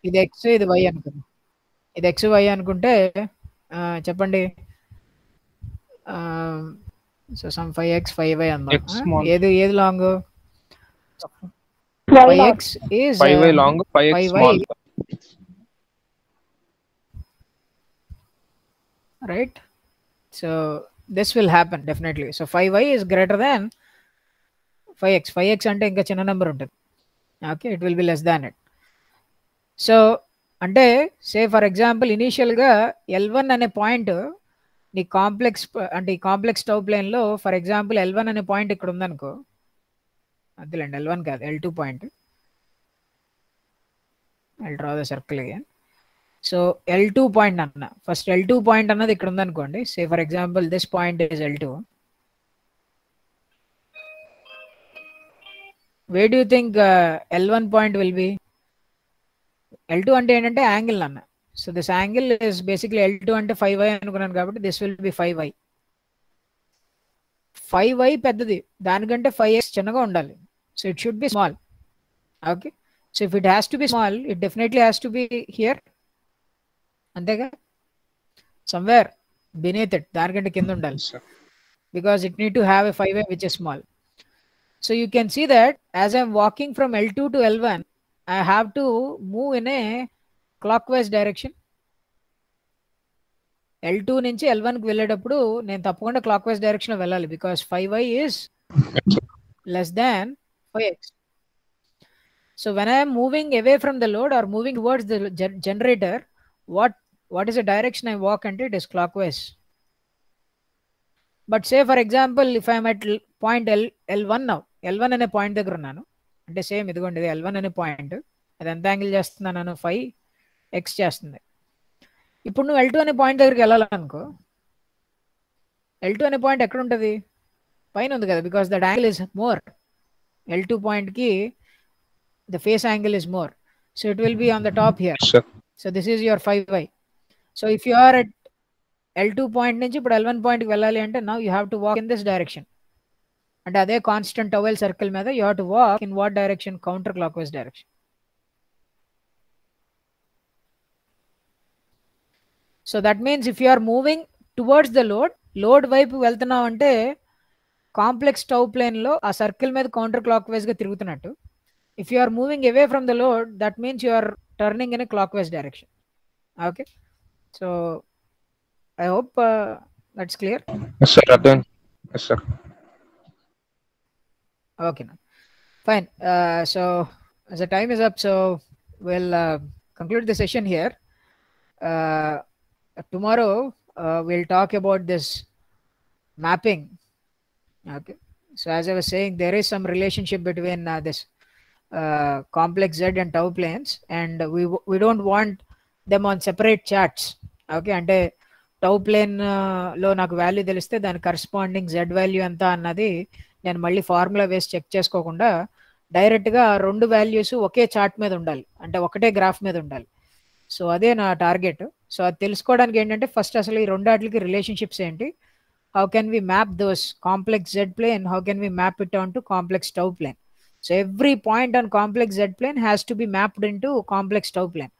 A: ఇది x, ఇది y అనుకుందాం. ఇది x y అనుకుంటే చెప్పండి, సో సమ్ 5x 5y అందాం. ఏది long? 5x is
C: 5y long, 5x small.
A: Right, so this will happen definitely. So 5y is greater than 5x అంటే ఇంకా చిన్న నెంబర్ ఉంటుంది. Okay, it will be less than it. So అంటే సే for example ఇనీషియల్గా L1 అనే point నీ complex, అంటే ఈ కాంప్లెక్స్ టౌ ప్లేన్లో ఫర్ ఎగ్జాంపుల్ L1 అనే పాయింట్ ఇక్కడ ఉందనుకో, అదిలేండి L1 కాదు L2 point, I'll draw the circle again. So L2 point అన్న, ఫస్ట్ L2 పాయింట్ అన్నది ఇక్కడ ఉందనుకోండి, సే for example this point is L2. where do you think L1 point will be? L2 అంటే ఏంటంటే యాంగిల్ అన్న. So this angle is basically L2 అంటే 5y అనుకున్నాను కాబట్టి this will be 5y. 5y పెద్దది, దానికంటే 5x చిన్నగా ఉండాలి. So it should be small. Okay, so if it has to B small, it definitely has to be here, అంతేగా, somewhere బినేత్ it, దానికంటే కింద ఉండాలి, because it need to have a 5y which is small. So you can see that as I'm walking from L2 to L1, I have to move in a clockwise direction. L2 నుంచి L1 కి వెళ్ళేటప్పుడు నేను తప్పకుండా clockwise direction లో వెళ్ళాలి, because 5y is less than 5x. So when I am moving away from the load or moving towards the generator, what is the direction I walk into? It is clockwise. But say for example if I am at point L1 now, L1 అనే point దగ్గర ఉన్నాను అంటే same ఇదిగోండి, ఇది L1 అనే point, అది ఎంత angle చేస్తున్నాను, 5x చేస్తుంది. ఇప్పుడు నువ్వు L2 అనే పాయింట్ దగ్గరికి వెళ్ళాలనుకో, L2 అనే పాయింట్ ఎక్కడ ఉంటుంది? పైన ఉంది కదా, because that angle is more. L2 పాయింట్కి the phase angle is more, so it will be on the top here. So this is your 5y. So if you are at L2 point నుంచి ఇప్పుడు L1 పాయింట్కి వెళ్ళాలి అంటే now you have to walk in this direction. అంటే అదే constant టవెల్ circle మీద you have to walk in what direction? Counter clock wise direction. So that means if you are moving towards the load వైపు వెళ్తున్నావు అంటే complex tau ప్లేన్లో ఆ circle మీద కౌంటర్ క్లాక్ వైజ్గా తిరుగుతున్నట్టు. If you are moving away from the load, that means you are turning in a clockwise direction. Okay, so I hope that's clear.
C: Yes sir, yes sir.
A: Okay, now fine. So as the time is up, so we'll conclude the session here. Tomorrow we'll talk about this mapping. Okay, so as I was saying, there is some relationship between this complex Z and tau planes, and we don't want them on separate charts. Okay, అంటే tau plane లో నాకు value తెలిస్తే దాని corresponding Z value ఎంత అన్నది నేను మళ్ళీ formula వేసి చెక్ చేసుకోకుండా డైరెక్ట్గా రెండు వాల్యూస్ ఒకే చార్ట్ మీద ఉండాలి, అంటే ఒకటే గ్రాఫ్ మీద ఉండాలి. సో అదే నా టార్గెట్. సో అది తెలుసుకోవడానికి ఏంటంటే ఫస్ట్ అసలు ఈ రెండాటికి రిలేషన్షిప్స్ ఏంటి, how can we map those complex Z plane, how can we map it on to complex tau plane. So every point on complex Z plane has to be mapped in to complex tau plane.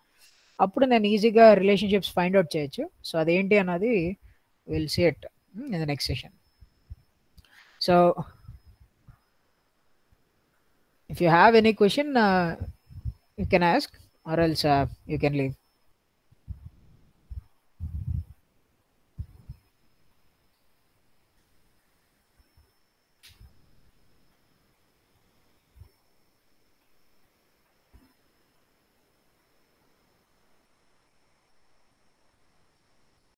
A: అప్పుడు నేను ఈజీగా relationships find out చేయొచ్చు. సో అదేంటి అన్నది we'll see it in the next session. So if you have any question, you can ask, or else you can leave.